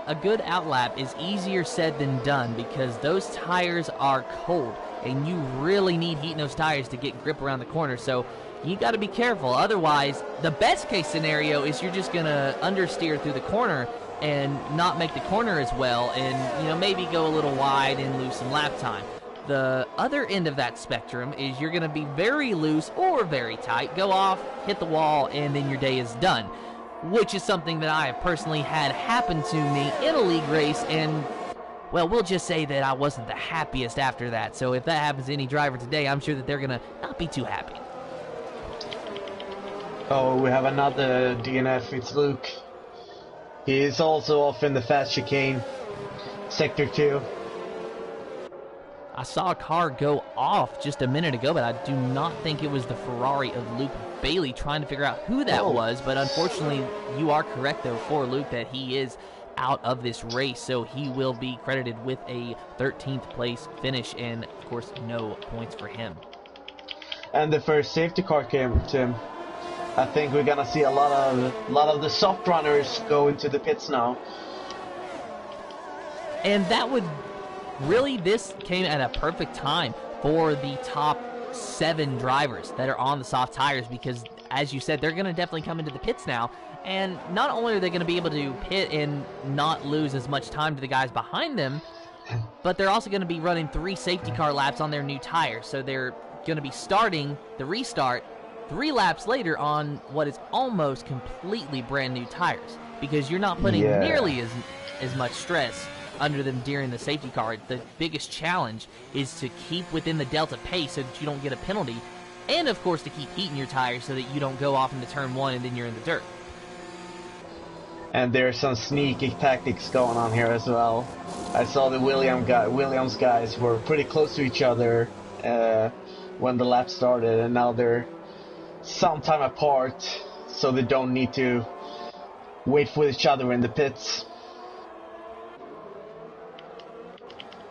a good outlap is easier said than done because those tires are cold, and you really need heat in those tires to get grip around the corner. So you got to be careful. Otherwise, the best case scenario is you're just gonna understeer through the corner and not make the corner as well, and maybe go a little wide and lose some lap time. The other end of that spectrum is you're going to be very loose or very tight, go off, hit the wall, and then your day is done. which is something that I have personally had happen to me in a league race, and, well, we'll just say that I wasn't the happiest after that. So if that happens to any driver today, I'm sure that they're going to not be too happy. Oh, we have another DNF. It's Luke. He is also off in the fast chicane. Sector 2. I saw a car go off just a minute ago, but I do not think it was the Ferrari of Luke Bailey, trying to figure out who that was. But unfortunately, you are correct, though, for Luke, that he is out of this race, so he will be credited with a 13th place finish, and of course no points for him. And the first safety car came, Tim. I think we're gonna see a lot of the soft runners go into the pits now. And that would really, this came at a perfect time for the top 7 drivers that are on the soft tires, because as you said, they're going to definitely come into the pits now, and not only are they going to be able to pit and not lose as much time to the guys behind them, but they're also going to be running 3 safety car laps on their new tires. So they're going to be starting the restart 3 laps later on what is almost completely brand new tires, because you're not putting nearly as much stress under them during the safety car. The biggest challenge is to keep within the delta pace so that you don't get a penalty, and of course to keep heating your tires so that you don't go off into turn 1 and then you're in the dirt. And there's some sneaky tactics going on here as well. I saw the Williams guys were pretty close to each other when the lap started, and now they're some time apart so they don't need to wait for each other in the pits.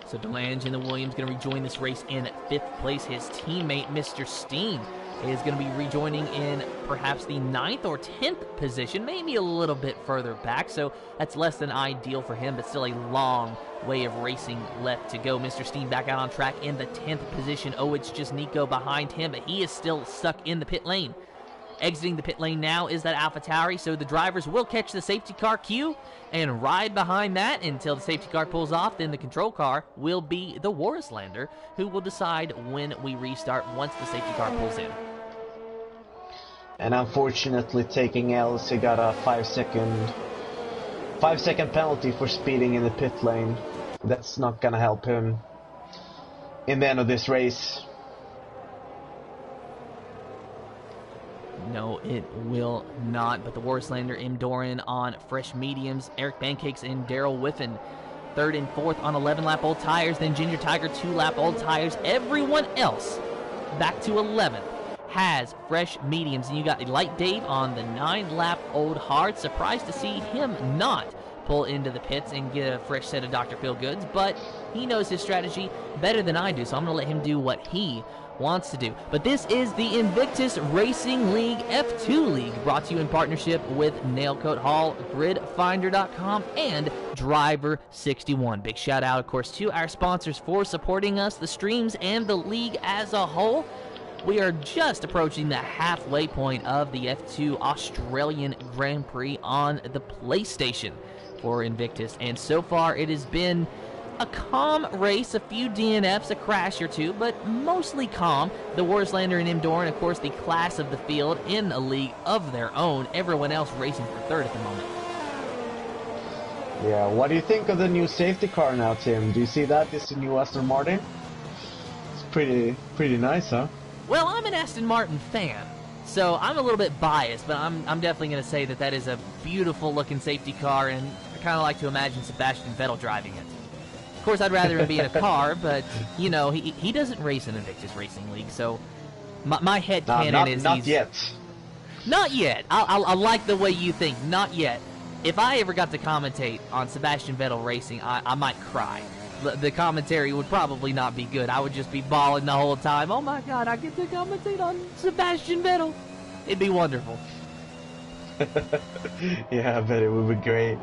So DeLange in the Williams going to rejoin this race in 5th place. His teammate, Mr. Steen, is going to be rejoining in perhaps the 9th or 10th position, maybe a little bit further back, so that's less than ideal for him, but still a long way of racing left to go. Mr. Steen back out on track in the 10th position. Oh, it's just Nico behind him, but he is still stuck in the pit lane. Exiting the pit lane now is that AlphaTauri, so the drivers will catch the safety car queue and ride behind that until the safety car pulls off. Then the control car will be the Warislander, who will decide when we restart once the safety car pulls in. And unfortunately, taking L's, he got a 5-second penalty for speeding in the pit lane. That's not gonna help him in the end of this race. No, it will not. But the Warislander, M. Doran on fresh mediums. Eric Pancakes and Daryl Whiffen 3rd and 4th on 11-lap old tires. Then Ginger Tiger 2-lap old tires. Everyone else back to 11th has fresh mediums. And you got Light Dave on the 9-lap old hard. Surprised to see him not pull into the pits and get a fresh set of Dr. Phil goods, but he knows his strategy better than I do, so I'm going to let him do what he wants to do. But this is the Invictus Racing League F2 League, brought to you in partnership with Nailcoat Hall, GridFinder.com, and Driver61. Big shout out, of course, to our sponsors for supporting us, the streams, and the league as a whole. We are just approaching the halfway point of the F2 Australian Grand Prix on the PlayStation for Invictus, and so far it has been a calm race, a few DNFs, a crash or two, but mostly calm. The Warislander and M. Doran, of course, the class of the field in a league of their own. Everyone else racing for 3rd at the moment. Yeah, what do you think of the new safety car now, Tim? Do you see that? This is the new Aston Martin? It's pretty nice, huh? Well, I'm an Aston Martin fan, so I'm a little bit biased, but I'm definitely going to say that is a beautiful-looking safety car, and I kind of like to imagine Sebastian Vettel driving it. Of course, I'd rather him be in a car, but, you know, he doesn't race in Invictus Racing League, so my headcanon is not yet. Not yet. I like the way you think. Not yet. If I ever got to commentate on Sebastian Vettel racing, I might cry. The commentary would probably not be good. I would just be bawling the whole time. Oh my God, I get to commentate on Sebastian Vettel. It'd be wonderful. Yeah, I bet it would be great.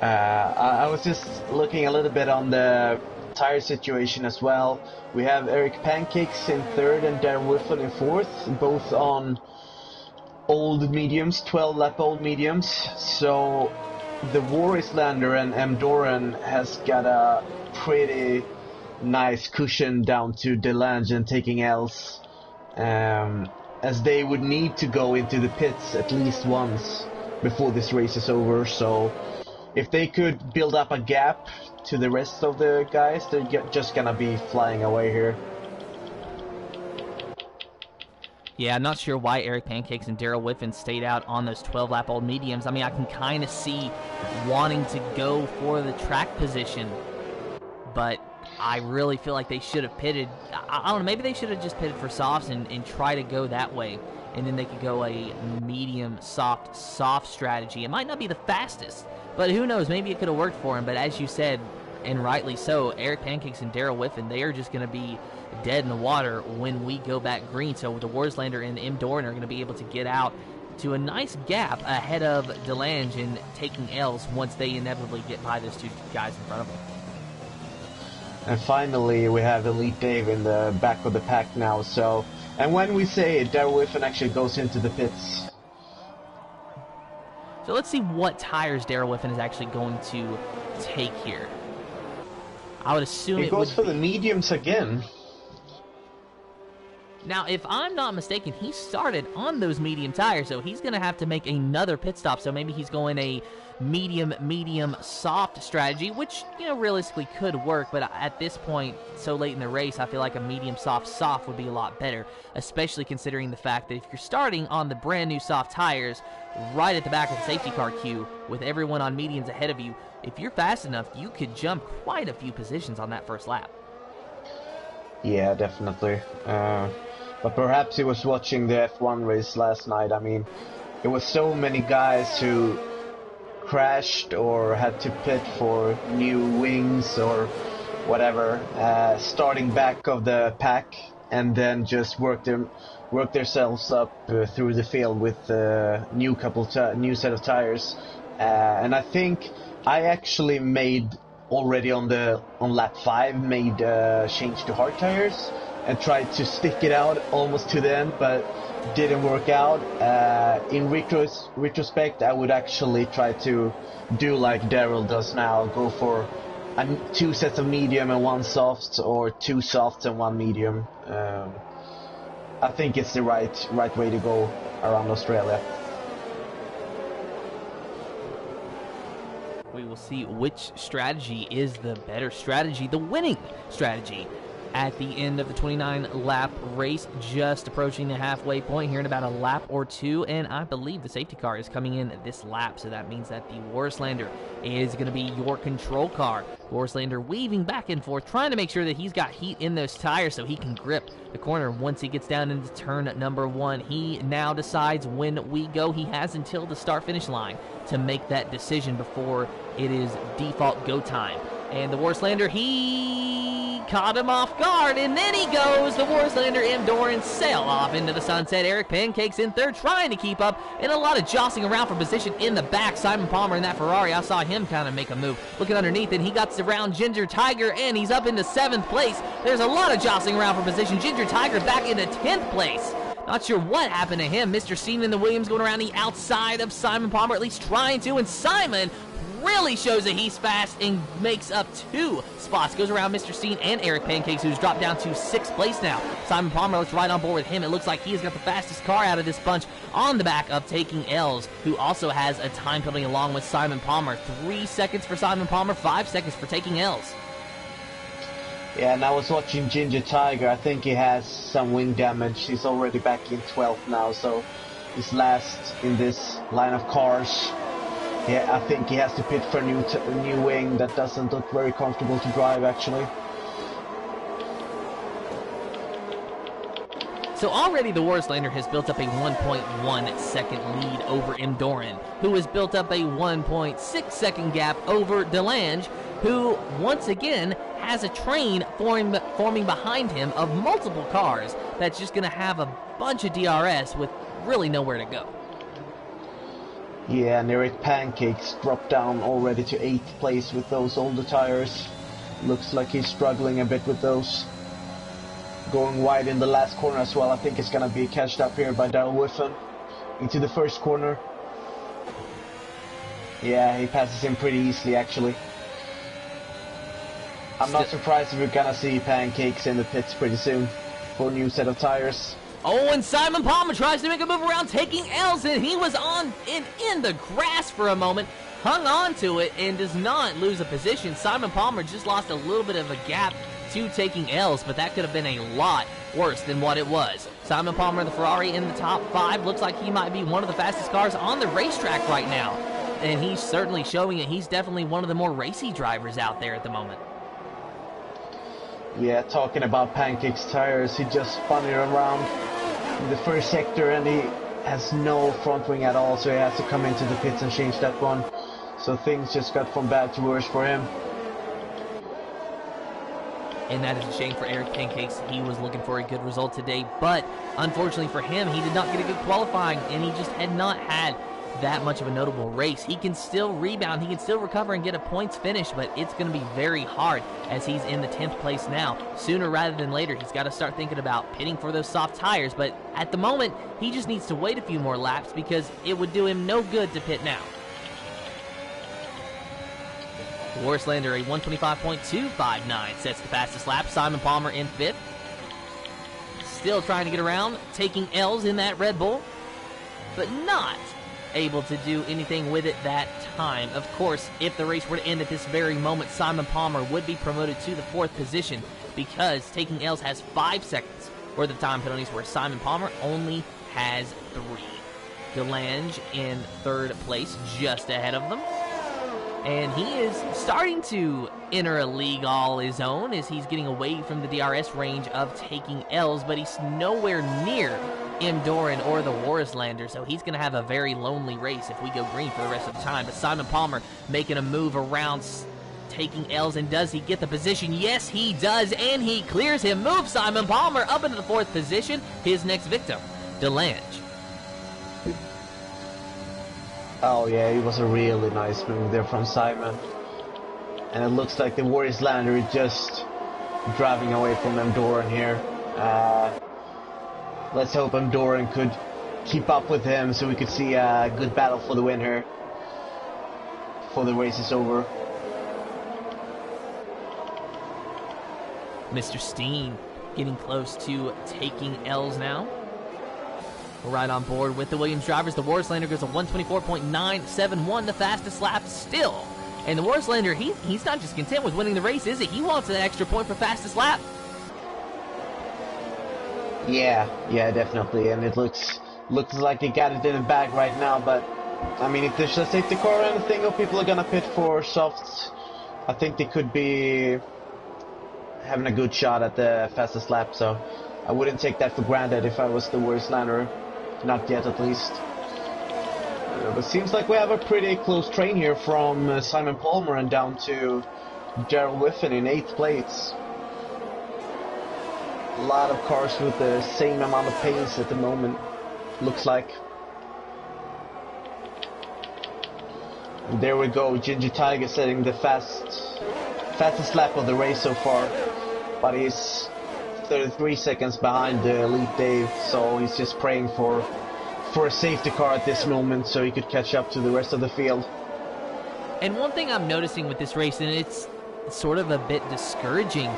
I was just looking a little bit on the tire situation as well. We have Eric Pancakes in 3rd and Darren Whiffen in 4th, both on old mediums, 12-lap old mediums. So the Warislander and M. Doran has got a pretty nice cushion down to DeLange and taking L's, as they would need to go into the pits at least once before this race is over. So if they could build up a gap to the rest of the guys, they're just gonna be flying away here. Yeah, I'm not sure why Eric Pancakes and Daryl Whiffen stayed out on those 12-lap old mediums. I mean, I can kind of see wanting to go for the track position, but I really feel like they should have pitted. I don't know, maybe they should have just pitted for softs and try to go that way, and then they could go a medium, soft strategy. It might not be the fastest, but who knows, maybe it could have worked for him. But as you said, and rightly so, Eric Pancakes and Daryl Whiffen, they are just going to be dead in the water when we go back green. So the Warslander and M. Doran are going to be able to get out to a nice gap ahead of DeLange and taking L's once they inevitably get by those two guys in front of them. And finally, we have Elite Dave in the back of the pack now. So, and when we say it, Daryl Whiffen actually goes into the pits. So let's see what tires Daryl Whiffen is actually going to take here. I would assume he goes for the mediums again. Now, if I'm not mistaken, he started on those medium tires, so he's going to have to make another pit stop. So maybe he's going a medium, soft strategy, which, you know, realistically could work. But at this point, so late in the race, I feel like a medium, soft would be a lot better, especially considering the fact that if you're starting on the brand new soft tires right at the back of the safety car queue with everyone on mediums ahead of you, if you're fast enough, you could jump quite a few positions on that first lap. Yeah, definitely. But perhaps he was watching the F1 race last night. I mean, there were so many guys who crashed or had to pit for new wings or whatever, starting back of the pack, and then just work themselves up through the field with new set of tires. And I think I actually made already on lap 5 made change to hard tires and tried to stick it out almost to the end, but didn't work out. In retrospect, I would actually try to do like Daryl does now, go for 2 sets of medium and 1 soft, or 2 softs and 1 medium. I think it's the right way to go around Australia. We will see which strategy is the better strategy, the winning strategy, at the end of the 29-lap race, just approaching the halfway point here in about a lap or 2, and I believe the safety car is coming in this lap, so that means that the Warslander is going to be your control car. Warslander weaving back and forth, trying to make sure that he's got heat in those tires so he can grip the corner once he gets down into turn number 1. He now decides when we go. He has until the start-finish line to make that decision before it is default go time. And the Warslander, he caught him off guard, and then he goes. The Warslander M. Doran sail off into the sunset. Eric Pancakes in third, trying to keep up, and a lot of jostling around for position in the back. Simon Palmer in that Ferrari, I saw him kind of make a move. Looking underneath, and he got around Ginger Tiger, and he's up into 7th place. There's a lot of jostling around for position. Ginger Tiger back into 10th place. Not sure what happened to him. Mr. Steen in the Williams going around the outside of Simon Palmer, at least trying to, and Simon really shows that he's fast and makes up 2 spots. Goes around Mr. Steen and Eric Pancakes, who's dropped down to 6th place now. Simon Palmer looks right on board with him. It looks like he has got the fastest car out of this bunch on the back of Taking L's, who also has a time penalty along with Simon Palmer. 3 seconds for Simon Palmer, 5 seconds for Taking L's. Yeah, and I was watching Ginger Tiger. I think he has some wing damage. He's already back in 12th now, so he's last in this line of cars. Yeah, I think he has to pit for a new wing that doesn't look very comfortable to drive, actually. So already the Warslander has built up a 1.1 second lead over M. Doran, who has built up a 1.6 second gap over DeLange, who once again has a train forming behind him of multiple cars that's just going to have a bunch of DRS with really nowhere to go. Yeah, and Eric Pancakes dropped down already to 8th place with those older tires. Looks like he's struggling a bit with those. Going wide in the last corner as well. I think it's going to be catched up here by Daryl Whiffen into the first corner. Yeah, he passes him pretty easily, actually. I'm not surprised if we're going to see Pancakes in the pits pretty soon for a new set of tires. Oh, and Simon Palmer tries to make a move around, taking L's, and he was in the grass for a moment, hung on to it, and does not lose a position. Simon Palmer just lost a little bit of a gap to taking L's, but that could have been a lot worse than what it was. Simon Palmer, the Ferrari, in the top 5. Looks like he might be one of the fastest cars on the racetrack right now. And he's certainly showing it. He's definitely one of the more racy drivers out there at the moment. Yeah, talking about Pancake's tires, he just spun it around in the first sector and he has no front wing at all, so he has to come into the pits and change that one. So things just got from bad to worse for him. And that is a shame for Eric Pancakes. He was looking for a good result today, but unfortunately for him, he did not get a good qualifying, and he just had not had that much of a notable race. He can still rebound, he can still recover and get a points finish, but it's going to be very hard as he's in the 10th place now. Sooner rather than later, he's got to start thinking about pitting for those soft tires, but at the moment, he just needs to wait a few more laps because it would do him no good to pit now. Warslander, a 125.259, sets the fastest lap. Simon Palmer in 5th. Still trying to get around, taking L's in that Red Bull, but not able to do anything with it that time. Of course, if the race were to end at this very moment, Simon Palmer would be promoted to the 4th position because taking L's has 5 seconds worth of time penalties, where Simon Palmer only has 3. DeLange in 3rd place, just ahead of them. And he is starting to enter a league all his own as he's getting away from the DRS range of taking L's, but he's nowhere near M. Doran or the Warslander, so he's going to have a very lonely race if we go green for the rest of the time. But Simon Palmer making a move around, taking L's, and does he get the position? Yes, he does, and he clears him. Move Simon Palmer up into the 4th position. His next victim, DeLange. Oh yeah, it was a really nice move there from Simon. And it looks like the Warslander is just driving away from M. Doran here. Let's hope M. Doran could keep up with him so we could see a good battle for the win here before the race is over. Mr. Steen getting close to taking L's now. We're right on board with the Williams drivers. The Warslander goes a 124.971, the fastest lap still. And the Warslander, he's not just content with winning the race, is he? He wants an extra point for fastest lap. Yeah, definitely. And it looks like he got it in the bag right now. But I mean, if there's a safety car or anything, or people are gonna pit for softs, I think they could be having a good shot at the fastest lap. So I wouldn't take that for granted if I was the Warslander. Not yet, at least. But seems like we have a pretty close train here from Simon Palmer and down to Gerald Whiffen in 8th place. A lot of cars with the same amount of pace at the moment, looks like. And there we go, Ginger Tiger setting the fastest lap of the race so far. But he's 33 seconds behind the Elite Dave, so he's just praying for a safety car at this moment so he could catch up to the rest of the field. And one thing I'm noticing with this race, and it's sort of a bit discouraging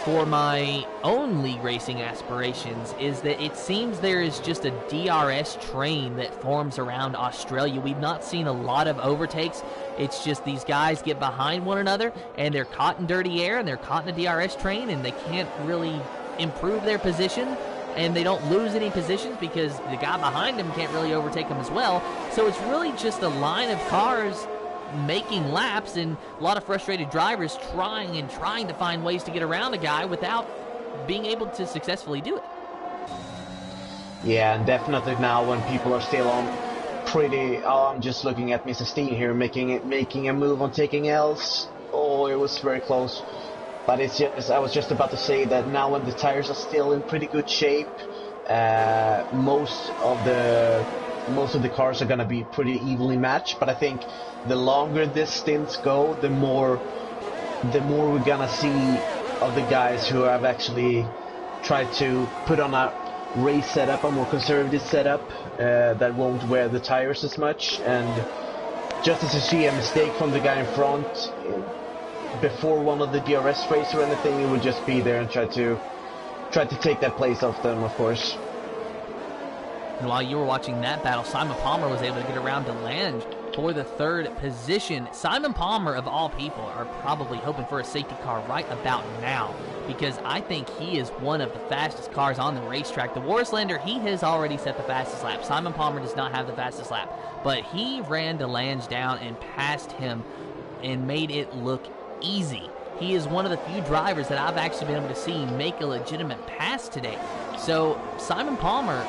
for my own league racing aspirations, is that it seems there is just a DRS train that forms around Australia. We've not seen a lot of overtakes. It's just these guys get behind one another and they're caught in dirty air and they're caught in a DRS train and they can't really improve their position, and they don't lose any positions because the guy behind them can't really overtake them as well. So it's really just a line of cars making laps and a lot of frustrated drivers trying to find ways to get around a guy without being able to successfully do it. Yeah, and definitely now when people are still on I'm just looking at Mr. Steen here making a move on taking L's. Oh, it was very close. But it's just, I was just about to say that now when the tires are still in pretty good shape, most of the cars are going to be pretty evenly matched. But I think the longer this stints go, the more we're going to see of the guys who have actually tried to put on a race setup, a more conservative setup that won't wear the tires as much. And just as you see a mistake from the guy in front before one of the DRS race or anything, he would just be there and try to take that place off them, of course. And while you were watching that battle, Simon Palmer was able to get around DeLange for the 3rd position. Simon Palmer, of all people, are probably hoping for a safety car right about now, because I think he is one of the fastest cars on the racetrack. The Warslander, he has already set the fastest lap. Simon Palmer does not have the fastest lap, but he ran DeLange down and passed him and made it look easy. He is one of the few drivers that I've actually been able to see make a legitimate pass today. So Simon Palmer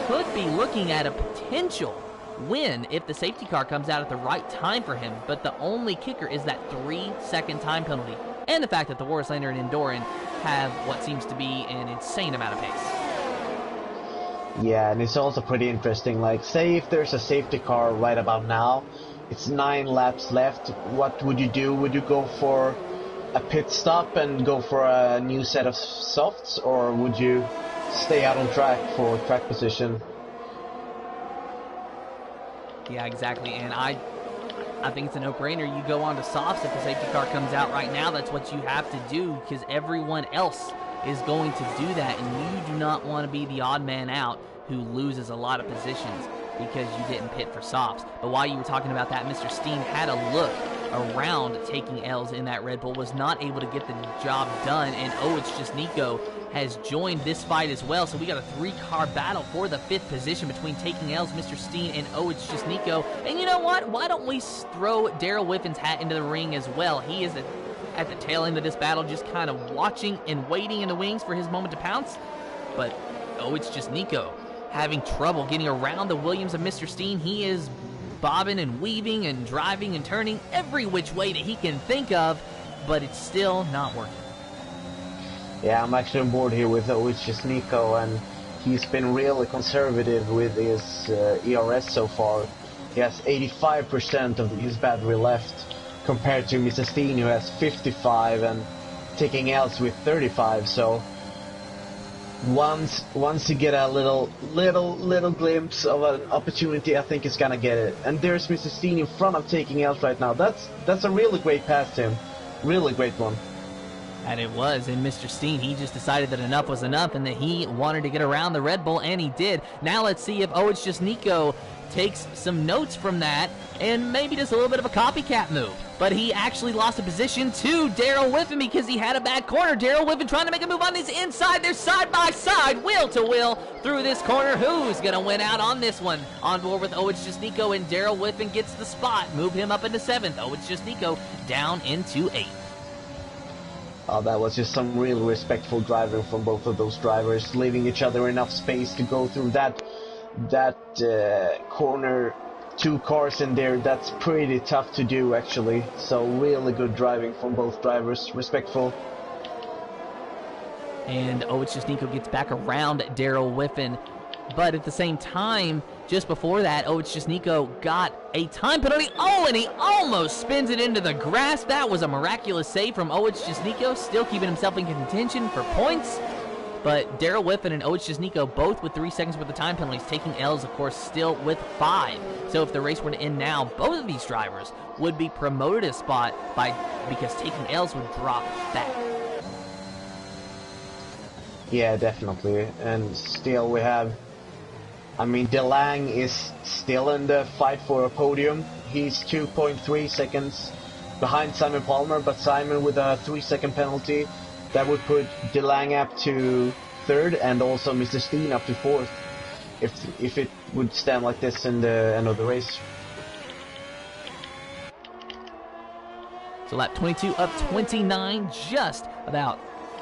could be looking at a potential win if the safety car comes out at the right time for him, but the only kicker is that 3-second time penalty and the fact that the Warslander and Endoran have what seems to be an insane amount of pace. Yeah, and it's also pretty interesting, like, say if there's a safety car right about now, it's 9 laps left, what would you do? Would you go for a pit stop and go for a new set of softs, or would you stay out on track for track position? Yeah, exactly, and I think it's a no-brainer. You go on to softs if the safety car comes out right now. That's what you have to do, because everyone else is going to do that, and you do not want to be the odd man out who loses a lot of positions because you didn't pit for softs. But while you were talking about that, Mr. Steen had a look around taking L's in that Red Bull, was not able to get the job done, and oh, it's just Nico has joined this fight as well. So we got a 3-car battle for the 5th position between taking L's, Mr. Steen, and oh, it's just Nico. And you know what? Why don't we throw Daryl Whiffin's hat into the ring as well? He is at the tail end of this battle, just kind of watching and waiting in the wings for his moment to pounce. But oh, it's just Nico having trouble getting around the Williams of Mr. Steen. He is bobbing and weaving and driving and turning every which way that he can think of, but it's still not working. Yeah, I'm actually on board here with it's just Nico, and he's been really conservative with his ERS so far. He has 85% of his battery left, compared to Mr. Steen, who has 55 and taking L's with 35. So once you get a little glimpse of an opportunity, I think he's gonna get it. And there's Mr. Steen in front of taking L's right now. That's a really great pass to him, really great one. And it was, and Mr. Steen, he just decided that enough was enough and that he wanted to get around the Red Bull, and he did. Now let's see if oh, it's just Nico takes some notes from that and maybe does a little bit of a copycat move. But he actually lost a position to Daryl Whiffin because he had a bad corner. Daryl Whiffin trying to make a move on his inside. They're side by side, wheel to wheel through this corner. Who's going to win out on this one? On board with oh, it's just Nico, and Daryl Whiffin gets the spot. Move him up into 7th. Oh, it's just Nico down into 8th. Oh, that was just some really respectful driving from both of those drivers, leaving each other enough space to go through that corner. 2 cars in there, that's pretty tough to do actually. So really good driving from both drivers, respectful. And oh, it's just Nico gets back around Daryl Whiffin. But at the same time, just before that, oh, it's just Nico got a time penalty. Oh, and he almost spins it into the grass. That was a miraculous save from oh, it's just Nico, still keeping himself in contention for points. But Daryl Whiffin and oh, it's just Nico both with 3 seconds worth of time penalties, taking L's, of course, still with 5. So if the race were to end now, both of these drivers would be promoted a spot because taking L's would drop back. Yeah, definitely. And still we have, I mean, DeLange is still in the fight for a podium. He's 2.3 seconds behind Simon Palmer, but Simon with a 3-second penalty. That would put DeLange up to 3rd and also Mr. Steen up to 4th if it would stand like this in the end of the race. So lap 22 of 29, just about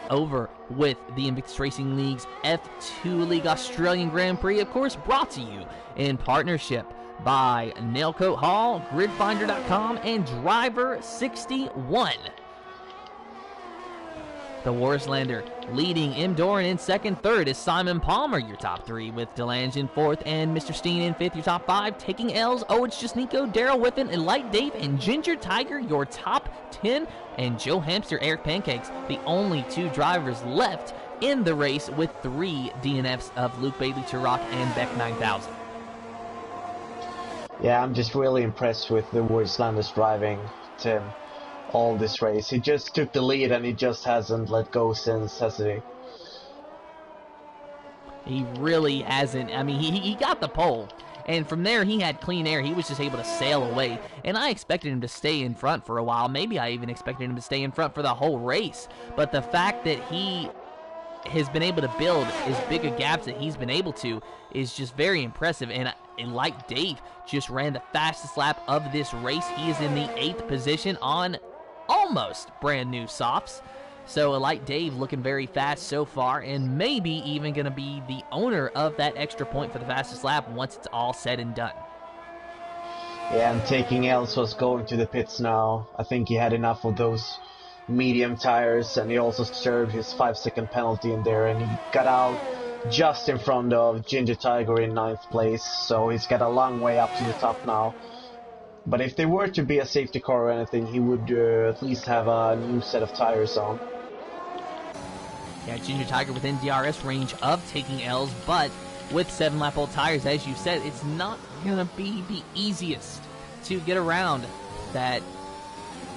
over with the Invictus Racing League's F2 League Australian Grand Prix, of course, brought to you in partnership by Nailcoat Hall, Gridfinder.com, and Driver61. The Warslander leading M. Doran in 2nd. 3rd is Simon Palmer, your top 3, with DeLange in 4th and Mr. Steen in 5th, your top 5. Taking L's, oh, it's just Nico, Daryl Whiffin, and Light Dave, and Ginger Tiger, your top 10. And Joe Hamster, Eric Pancakes, the only 2 drivers left in the race with 3 DNFs of Luke Bailey, Turok, and Beck 9000. Yeah, I'm just really impressed with the Warslander's driving, Tim. All this race. He just took the lead and he just hasn't let go since, has he? He really hasn't. I mean, he got the pole. And from there, he had clean air. He was just able to sail away. And I expected him to stay in front for a while. Maybe I even expected him to stay in front for the whole race. But the fact that he has been able to build as big a gaps that he's been able to is just very impressive. And like Dave, just ran the fastest lap of this race. He is in the 8th position on almost brand new softs. So like Dave, looking very fast so far, and maybe even going to be the owner of that extra point for the fastest lap once it's all said and done. Yeah, and taking else was going to the pits now. I think he had enough of those medium tires, and he also served his 5-second penalty in there, and he got out just in front of Ginger Tiger in 9th place, so he's got a long way up to the top now. But if there were to be a safety car or anything, he would at least have a new set of tires on. Yeah, Ginger Tiger within DRS range of taking L's, but with 7-lap-old tires, as you said, it's not going to be the easiest to get around that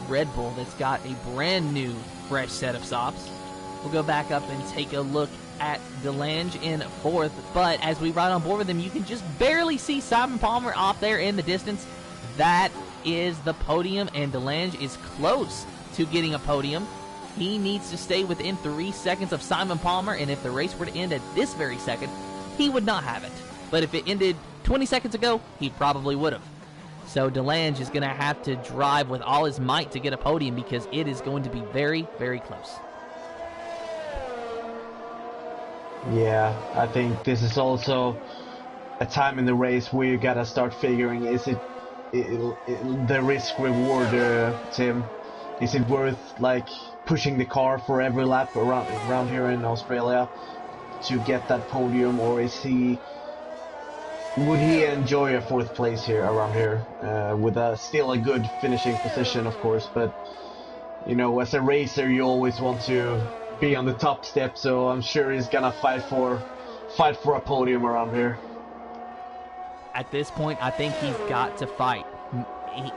Red Bull that's got a brand new, fresh set of softs. We'll go back up and take a look at DeLange in 4th, but as we ride on board with him, you can just barely see Simon Palmer off there in the distance. That is the podium, and DeLange is close to getting a podium. He needs to stay within 3 seconds of Simon Palmer, and if the race were to end at this very second, he would not have it. But if it ended 20 seconds ago, he probably would have. So DeLange is going to have to drive with all his might to get a podium because it is going to be very, very close. Yeah, I think this is also a time in the race where you gotta start figuring, is it the risk reward, Tim? Is it worth like pushing the car for every lap around here in Australia to get that podium, or would he enjoy a 4th place here around here with still a good finishing position, of course? But you know, as a racer, you always want to be on the top step, so I'm sure he's gonna fight for a podium around here. At this point, I think he's got to fight.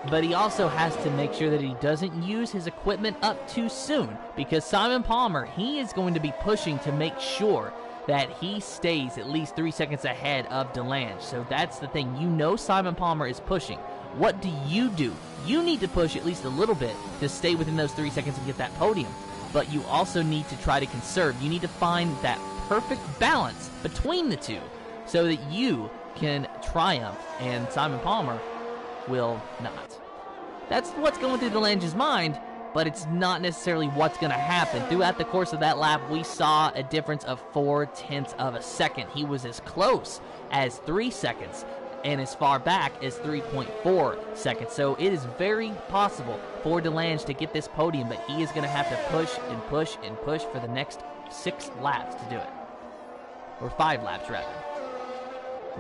But he also has to make sure that he doesn't use his equipment up too soon, because Simon Palmer, he is going to be pushing to make sure that he stays at least 3 seconds ahead of DeLange. So that's the thing. You know Simon Palmer is pushing. What do? You need to push at least a little bit to stay within those 3 seconds and get that podium. But you also need to try to conserve. You need to find that perfect balance between the two so that you can triumph, and Simon Palmer will not. That's what's going through DeLange's mind, but it's not necessarily what's going to happen. Throughout the course of that lap, we saw a difference of 0.4 of a second. He was as close as 3 seconds and as far back as 3.4 seconds. So it is very possible for DeLange to get this podium, but he is going to have to push and push and push for the next 6 laps to do it. Or 5 laps, rather.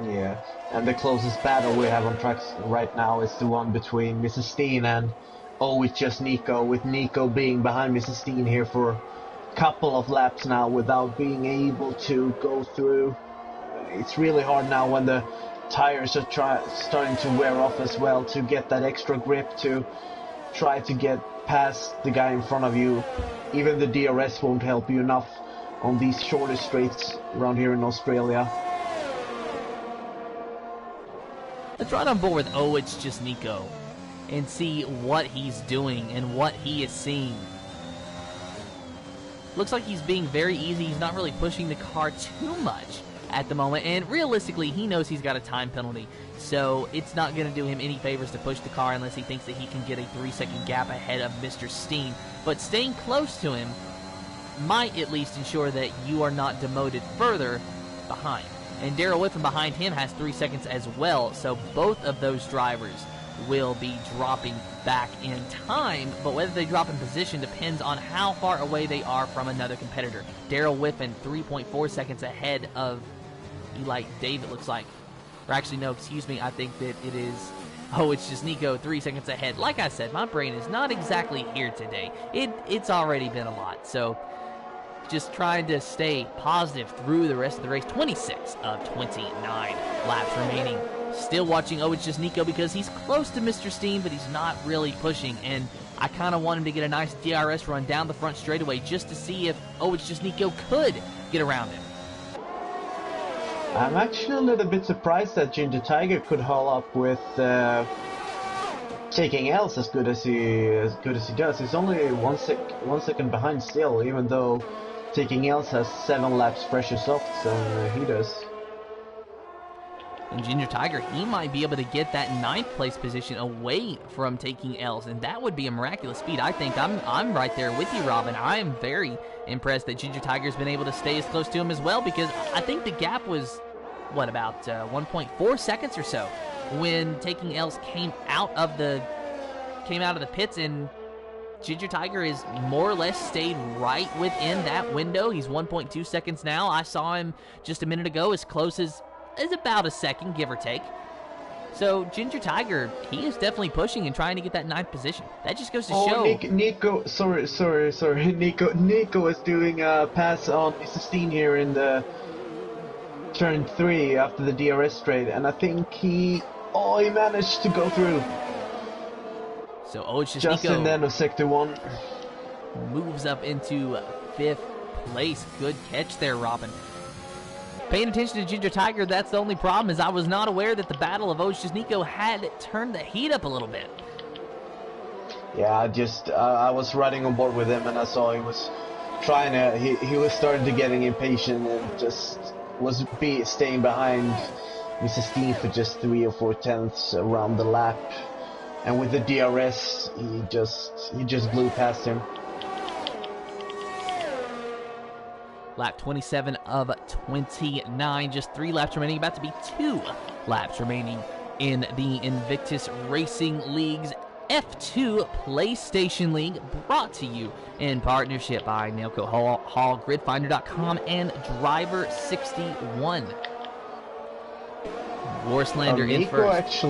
Yeah, and the closest battle we have on tracks right now is the one between Mrs. Steen and It's Just Nico, with Nico being behind Mrs. Steen here for a couple of laps now without being able to go through. It's really hard now when the tires are starting to wear off as well, to get that extra grip to try to get past the guy in front of you. Even the DRS won't help you enough on these shorter straights around here in Australia. Let's ride on board with It's Just Nico and see what he's doing and what he is seeing. Looks like he's being very easy. He's not really pushing the car too much at the moment, and realistically, he knows he's got a time penalty, so it's not going to do him any favors to push the car unless he thinks that he can get a 3-second gap ahead of Mr. Steen. But staying close to him might at least ensure that you are not demoted further behind. And Darrell Whiffen behind him has 3 seconds as well, so both of those drivers will be dropping back in time, but whether they drop in position depends on how far away they are from another competitor. Darrell Whiffen 3.4 seconds ahead of Eli Dave, it looks like. Or actually, no, excuse me, I think that it is It's Just Nico 3 seconds ahead. Like I said, my brain is not exactly here today. It's already been a lot, so just trying to stay positive through the rest of the race. 26 of 29 laps remaining. Still watching It's Just Nico because he's close to Mr. Steen, but he's not really pushing. And I kind of want him to get a nice DRS run down the front straightaway just to see if It's Just Nico could get around him. I'm actually a little bit surprised that Ginger Tiger could haul up with taking L's as good as he does. He's only one second behind still, even though taking L's has 7 laps fresher softs than he does. And Ginger Tiger, he might be able to get that 9th place position away from taking L's, and that would be a miraculous feat. I think I'm right there with you, Robin. I am very impressed that Ginger Tiger's been able to stay as close to him as well, because I think the gap was, what, about 1.4 seconds or so when taking L's came out of the pits, and Ginger Tiger is more or less stayed right within that window. He's 1.2 seconds now. I saw him just a minute ago as close as about a second, give or take. So Ginger Tiger, he is definitely pushing and trying to get that 9th position. That just goes to show. Nico, sorry. Nico is doing a pass on Mr. Steen here in the turn 3 after the DRS straight, and I think he managed to go through. So it's just in the end of sector 1. Moves up into 5th place. Good catch there, Robin. Paying attention to Ginger Tiger, that's the only problem, is I was not aware that the battle of Nico had turned the heat up a little bit. Yeah, I was riding on board with him, and I saw he was trying to, he was starting to getting impatient and just was staying behind Mrs. Steen for just 3 or 4 tenths around the lap. And with the DRS, he just blew past him. Lap 27 of 29, just 3 laps remaining, about to be 2 laps remaining in the Invictus Racing League's F2 PlayStation League, brought to you in partnership by Nailco Hall, GridFinder.com, and Driver61. Warslander in first.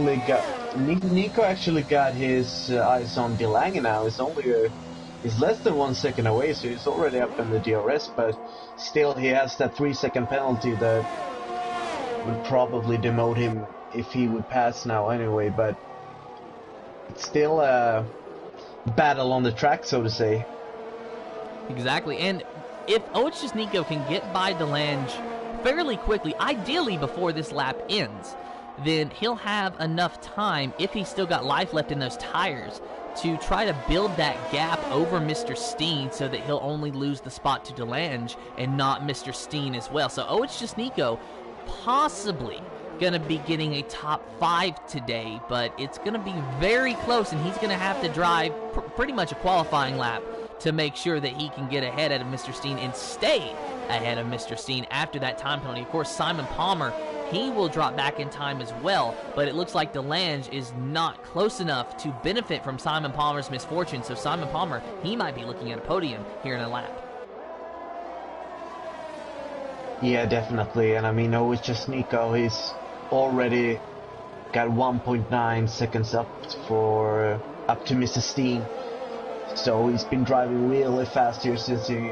Nico actually got his eyes on DeLange now. He's less than 1 second away, so he's already up in the DRS, but still he has that 3-second penalty that would probably demote him if he would pass now anyway, but it's still a battle on the track, so to say. Exactly, and if Nico can get by DeLange fairly quickly, ideally before this lap ends, then he'll have enough time, if he's still got life left in those tires, to try to build that gap over Mr. Steen so that he'll only lose the spot to DeLange and not Mr. Steen as well. So Nico possibly going to be getting a top 5 today, but it's going to be very close, and he's going to have to drive pretty much a qualifying lap to make sure that he can get ahead of Mr. Steen and stay ahead of Mr. Steen after that time penalty. Of course, Simon Palmer, he will drop back in time as well, but it looks like DeLange is not close enough to benefit from Simon Palmer's misfortune, so Simon Palmer, he might be looking at a podium here in a lap. Yeah, definitely, and I mean, Nico, he's already got 1.9 seconds up to Mr. Steen, so he's been driving really fast here since he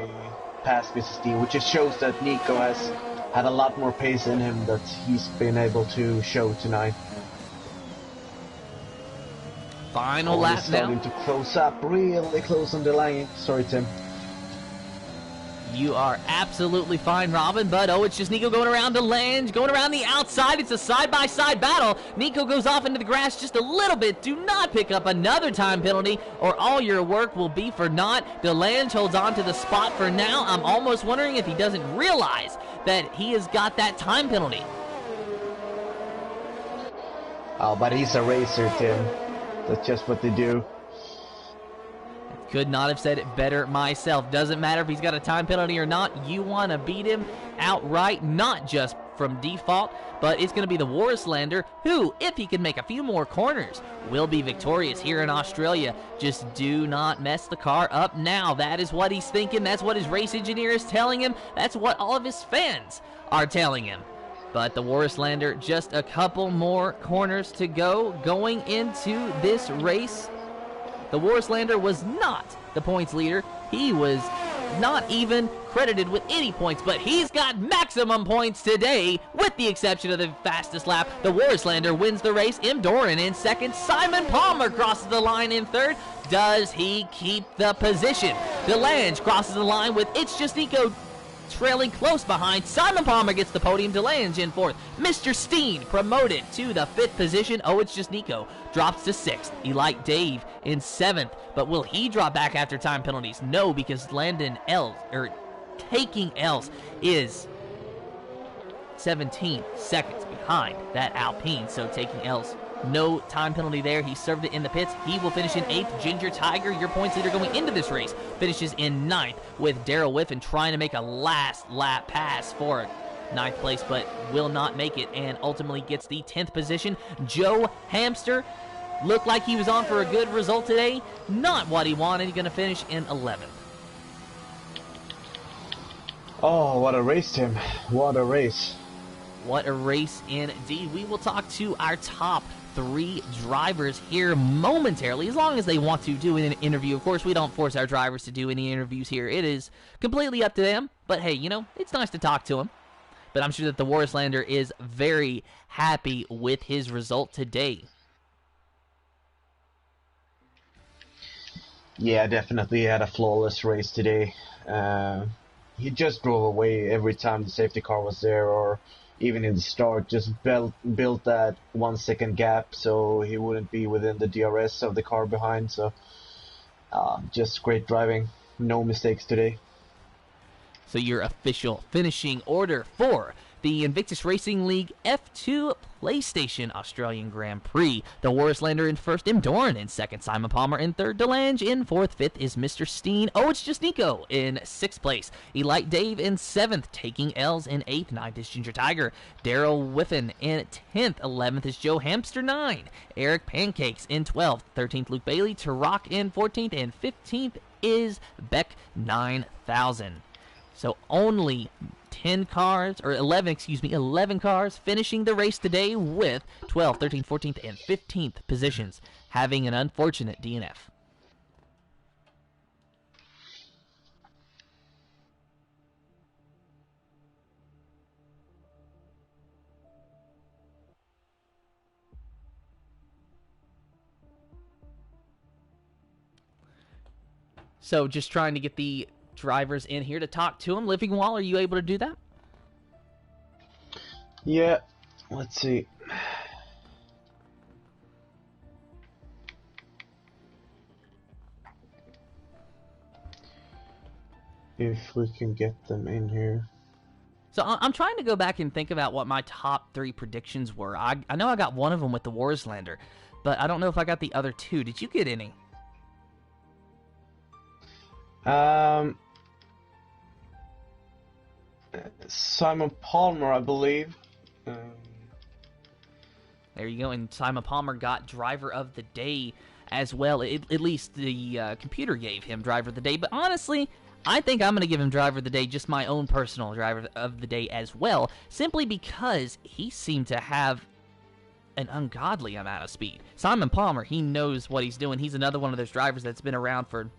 passed Mr. Steen, which just shows that Nico has had a lot more pace in him that he's been able to show tonight. Final lap now. Starting to close up, really close on the line. Sorry, Tim. You are absolutely fine, Robin, but Nico going around DeLange, going around the outside. It's a side-by-side battle. Nico goes off into the grass just a little bit. Do not pick up another time penalty, or all your work will be for naught. DeLange holds on to the spot for now. I'm almost wondering if he doesn't realize that he has got that time penalty. Oh, but he's a racer, Tim. That's just what they do. Could not have said it better myself. Doesn't matter if he's got a time penalty or not. You want to beat him outright, not just from default, but it's going to be the Warslander, who, if he can make a few more corners, will be victorious here in Australia. Just do not mess the car up now. That is what he's thinking. That's what his race engineer is telling him. That's what all of his fans are telling him. But the Warslander, just a couple more corners to go going into this race. The Warslander was not the points leader. He was not even credited with any points, but he's got maximum points today, with the exception of the fastest lap. The Warslander wins the race. M. Doran in second. Simon Palmer crosses the line in third. Does he keep the position? DeLange crosses the line with It's Just Nico trailing close behind. Simon Palmer gets the podium. DeLange in 4th. Mr. Steen promoted to the 5th position. Oh, it's just Nico. Drops to 6th. Elite Dave in 7th. But will he drop back after time penalties? No, because Taking L's is 17 seconds behind that Alpine. So Taking L's, no time penalty there. He served it in the pits. He will finish in 8th. Ginger Tiger, your points leader going into this race, finishes in 9th, with Daryl Whiffen trying to make a last lap pass for 9th place, but will not make it, and ultimately gets the 10th position. Joe Hamster looked like he was on for a good result today. Not what he wanted. He's going to finish in 11th. Oh, what a race, Tim. What a race. What a race indeed. We will talk to our top 3 drivers here momentarily, as long as they want to do an interview. Of course, we don't force our drivers to do any interviews here. It is completely up to them. But hey, you know, it's nice to talk to them. But I'm sure that the Warslander is very happy with his result today. Yeah, definitely had a flawless race today. He just drove away every time the safety car was there, or even in the start, just built that 1 second gap so he wouldn't be within the DRS of the car behind. So just great driving, no mistakes today. So your official finishing order for the Invictus Racing League F2 PlayStation Australian Grand Prix. The Warslander in 1st, Imdoran in 2nd, Simon Palmer in 3rd, DeLange in 4th, 5th is Mr. Steen. Oh, it's just Nico in 6th place. Elite Dave in 7th, Taking L's in 8th, 9th is Ginger Tiger. Daryl Whiffen in 10th, 11th is Joe Hamster 9. Eric Pancakes in 12th, 13th Luke Bailey, Tarak in 14th, and 15th is Beck 9000. So only 11 cars finishing the race today with 12th, 13th, 14th, and 15th positions having an unfortunate DNF. So just trying to get the drivers in here to talk to them. Livingwall, are you able to do that? Yeah, let's see. If we can get them in here. So I'm trying to go back and think about what my top 3 predictions were. I know I got one of them with the Warslander, but I don't know if I got the other 2. Did you get any? Simon Palmer, I believe. There you go, and Simon Palmer got Driver of the Day as well. At least the computer gave him Driver of the Day, but honestly, I think I'm going to give him Driver of the Day, just my own personal Driver of the Day as well, simply because he seemed to have an ungodly amount of speed. Simon Palmer, he knows what he's doing. He's another one of those drivers that's been around for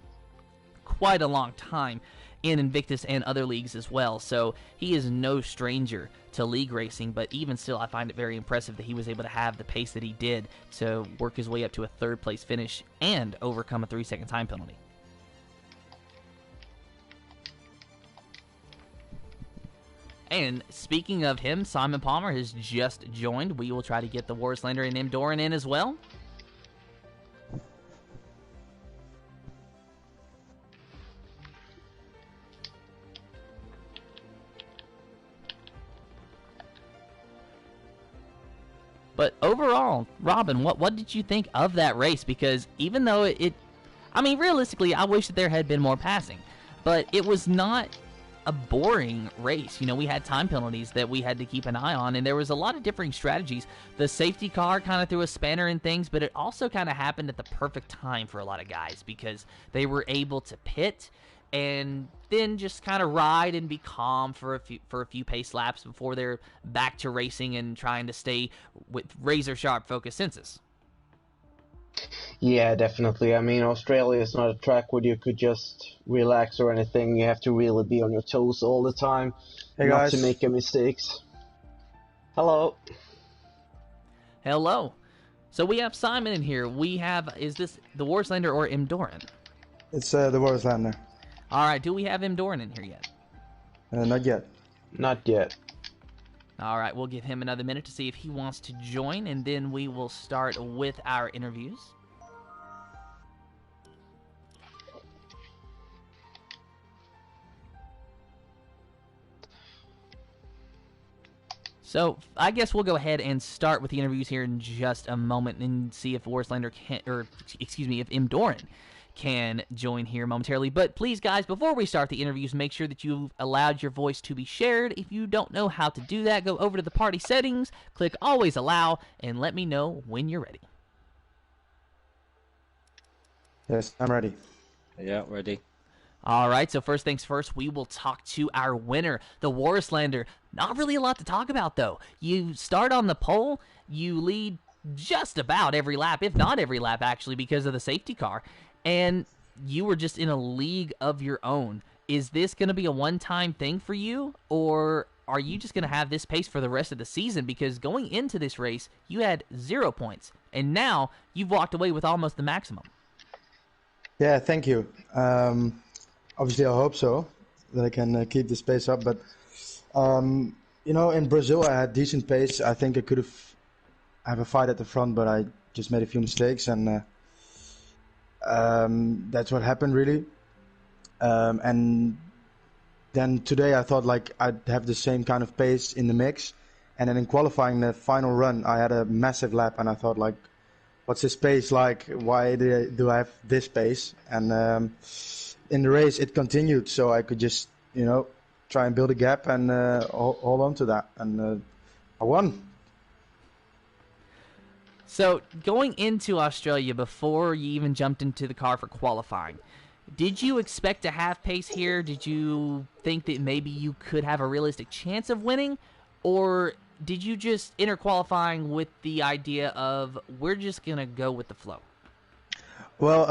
quite a long time in Invictus and other leagues as well, so he is no stranger to league racing, but even still I find it very impressive that he was able to have the pace that he did to work his way up to a 3rd place finish and overcome a 3-second time penalty. And speaking of him, Simon Palmer has just joined. We will try to get the Warslander and Imdoran in as well. But overall, Robin, what did you think of that race? Because even though I mean, realistically, I wish that there had been more passing. But it was not a boring race. You know, we had time penalties that we had to keep an eye on, and there was a lot of differing strategies. The safety car kind of threw a spanner in things, but it also kind of happened at the perfect time for a lot of guys because they were able to pit and then just kind of ride and be calm for a few pace laps before they're back to racing and trying to stay with razor-sharp focus senses. Yeah, definitely. I mean, Australia is not a track where you could just relax or anything. You have to really be on your toes all the time, hey not guys. to make mistakes. Hello. Hello. So we have Simon in here. We have, is this the Warslander or Imdoran? It's the Warslander. All right, do we have Imdoran in here yet? Not yet. Not yet. All right, we'll give him another minute to see if he wants to join, and then we will start with our interviews. So I guess we'll go ahead and start with the interviews here in just a moment and see if Warslander can, or excuse me, if Imdoran can join here momentarily. But please, guys, before we start the interviews, make sure that you've allowed your voice to be shared. If you don't know how to do that, go over to the party settings, click Always Allow, and let me know when you're ready. Yes, I'm ready. Yeah, ready. All right, so first things first, we will talk to our winner, the Warslander. Not really a lot to talk about, though. You start on the pole, you lead just about every lap, if not every lap, actually, because of the safety car, and you were just in a league of your own. Is this going to be a one-time thing for you, or are you just going to have this pace for the rest of the season? Because going into this race, you had 0 points, and now you've walked away with almost the maximum. Yeah, thank you. Obviously, I hope so, that I can keep this pace up. But, you know, in Brazil, I had decent pace. I think I could have a fight at the front, but I just made a few mistakes. And that's what happened, really. And then today, I thought, like, I'd have the same kind of pace in the mix. And then in qualifying the final run, I had a massive lap. And I thought, like, what's this pace like? Why do I have this pace? And in the race, it continued, so I could just, you know, try and build a gap and hold on to that. And I won. So going into Australia, before you even jumped into the car for qualifying, did you expect to have pace here? Did you think that maybe you could have a realistic chance of winning? Or did you just enter qualifying with the idea of, we're just going to go with the flow? Well,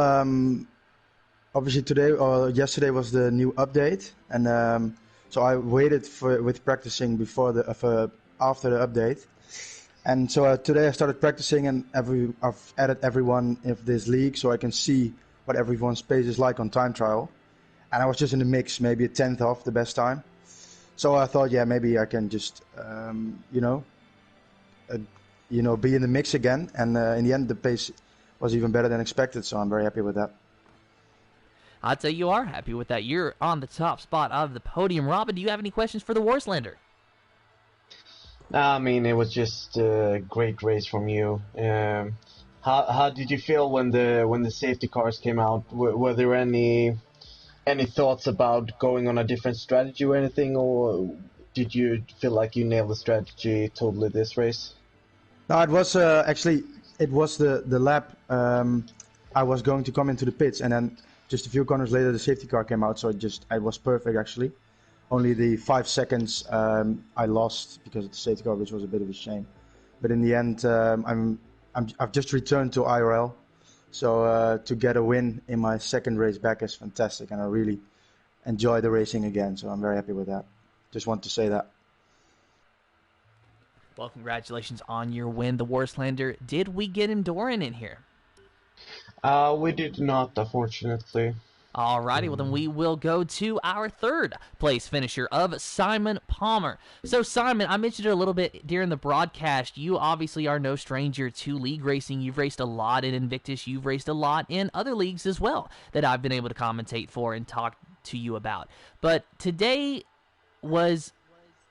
obviously today or yesterday was the new update, and so I waited with practicing before after the update, and so today I started practicing, and I've added everyone in this league so I can see what everyone's pace is like on time trial, and I was just in the mix, maybe a 10th off the best time, so I thought, yeah, maybe I can just be in the mix again, and in the end the pace was even better than expected, so I'm very happy with that. I'd say you are happy with that. You're on the top spot of the podium. Robin, do you have any questions for the Warslander? I mean, it was just a great race from you. How did you feel when the safety cars came out? Were there any thoughts about going on a different strategy or anything, or did you feel like you nailed the strategy totally this race? No, it was actually the lap. I was going to come into the pits, and then just a few corners later, the safety car came out, so it was perfect actually. Only the 5 seconds I lost because of the safety car, which was a bit of a shame. But in the end, I've just returned to IRL, so to get a win in my second race back is fantastic, and I really enjoy the racing again. So I'm very happy with that. Just want to say that. Well, congratulations on your win, the Warslander. Did we get Imdoran in here? We did not, unfortunately. Alrighty, well then we will go to our third place finisher of Simon Palmer. So Simon, I mentioned it a little bit during the broadcast. You obviously are no stranger to league racing. You've raced a lot in Invictus. You've raced a lot in other leagues as well that I've been able to commentate for and talk to you about. But today was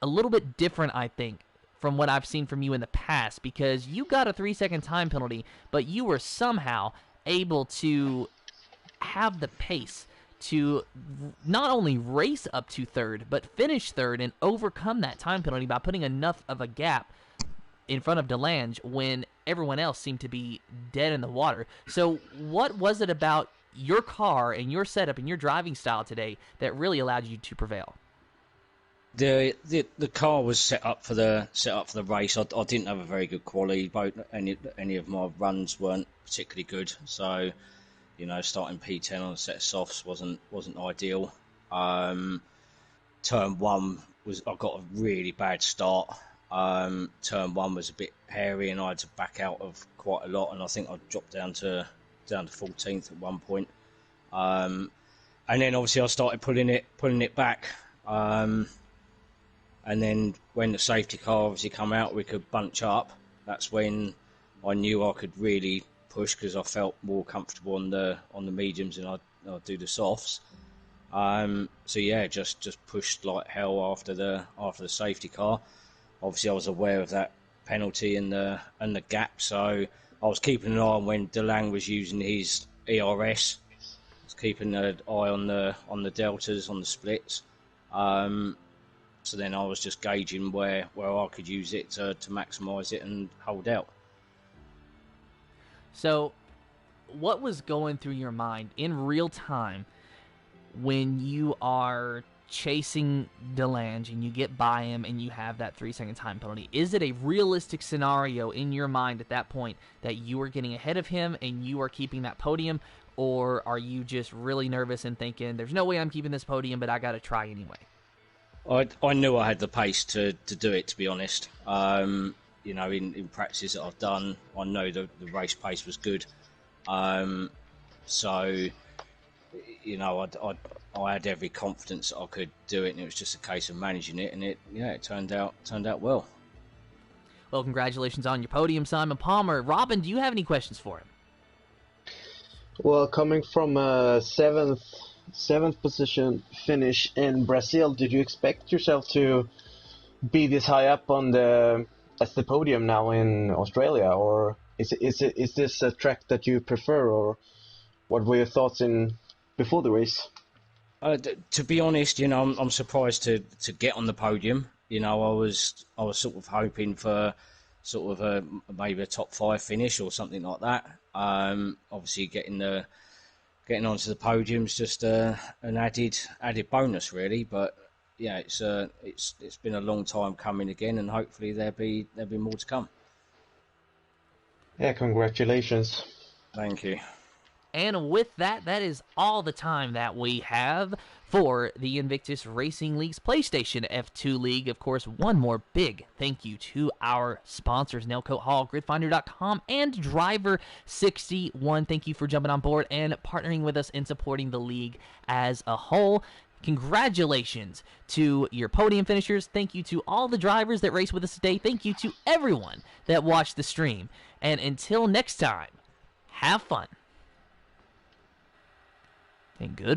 a little bit different, I think, from what I've seen from you in the past, because you got a 3-second time penalty, but you were somehow able to have the pace to not only race up to third, but finish third and overcome that time penalty by putting enough of a gap in front of Delange when everyone else seemed to be dead in the water. So what was it about your car and your setup and your driving style today that really allowed you to prevail? The car was set up for the race. I didn't have a very good quality. Any of my runs weren't particularly good. So, you know, starting P10 on a set of softs wasn't ideal. Turn one I got a really bad start. Turn one was a bit hairy, and I had to back out of quite a lot. And I think I dropped down to 14th at one point. And then obviously I started pulling it back. And then when the safety car obviously come out, we could bunch up. That's when I knew I could really push, because I felt more comfortable on the mediums than I'd do the softs. So yeah, just pushed like hell after the safety car. Obviously, I was aware of that penalty and the gap, so I was keeping an eye on when DeLang was using his ERS. I was keeping an eye on the deltas, on the splits. So then I was just gauging where I could use it to maximise it and hold out. So, what was going through your mind in real time when you are chasing DeLange and you get by him and you have that 3-second time penalty? Is it a realistic scenario in your mind at that point that you are getting ahead of him and you are keeping that podium, or are you just really nervous and thinking, there's no way I'm keeping this podium, but I got to try anyway? I knew I had the pace to do it, to be honest. You know, in practices that I've done, I know the race pace was good. So, you know, I had every confidence that I could do it, and it was just a case of managing it, and it turned out well. Well, congratulations on your podium, Simon Palmer. Robin, do you have any questions for him? Well, coming from a seventh position finish in Brazil, did you expect yourself to be this high up on the podium now in Australia, or is this a track that you prefer, or what were your thoughts before the race? To be honest, you know, I'm surprised to get on the podium. You know, I was sort of hoping for sort of maybe a top 5 finish or something like that. Obviously, getting onto the podium is just an added bonus, really. But yeah, it's been a long time coming again, and hopefully there'll be more to come. Yeah, congratulations. Thank you. And with that, that is all the time that we have for the Invictus Racing League's PlayStation F2 League. Of course, one more big thank you to our sponsors, Nailcoat Hall, GridFinder.com, and Driver61. Thank you for jumping on board and partnering with us in supporting the league as a whole. Congratulations to your podium finishers. Thank you to all the drivers that race with us today. Thank you to everyone that watched the stream. And until next time, have fun. And good.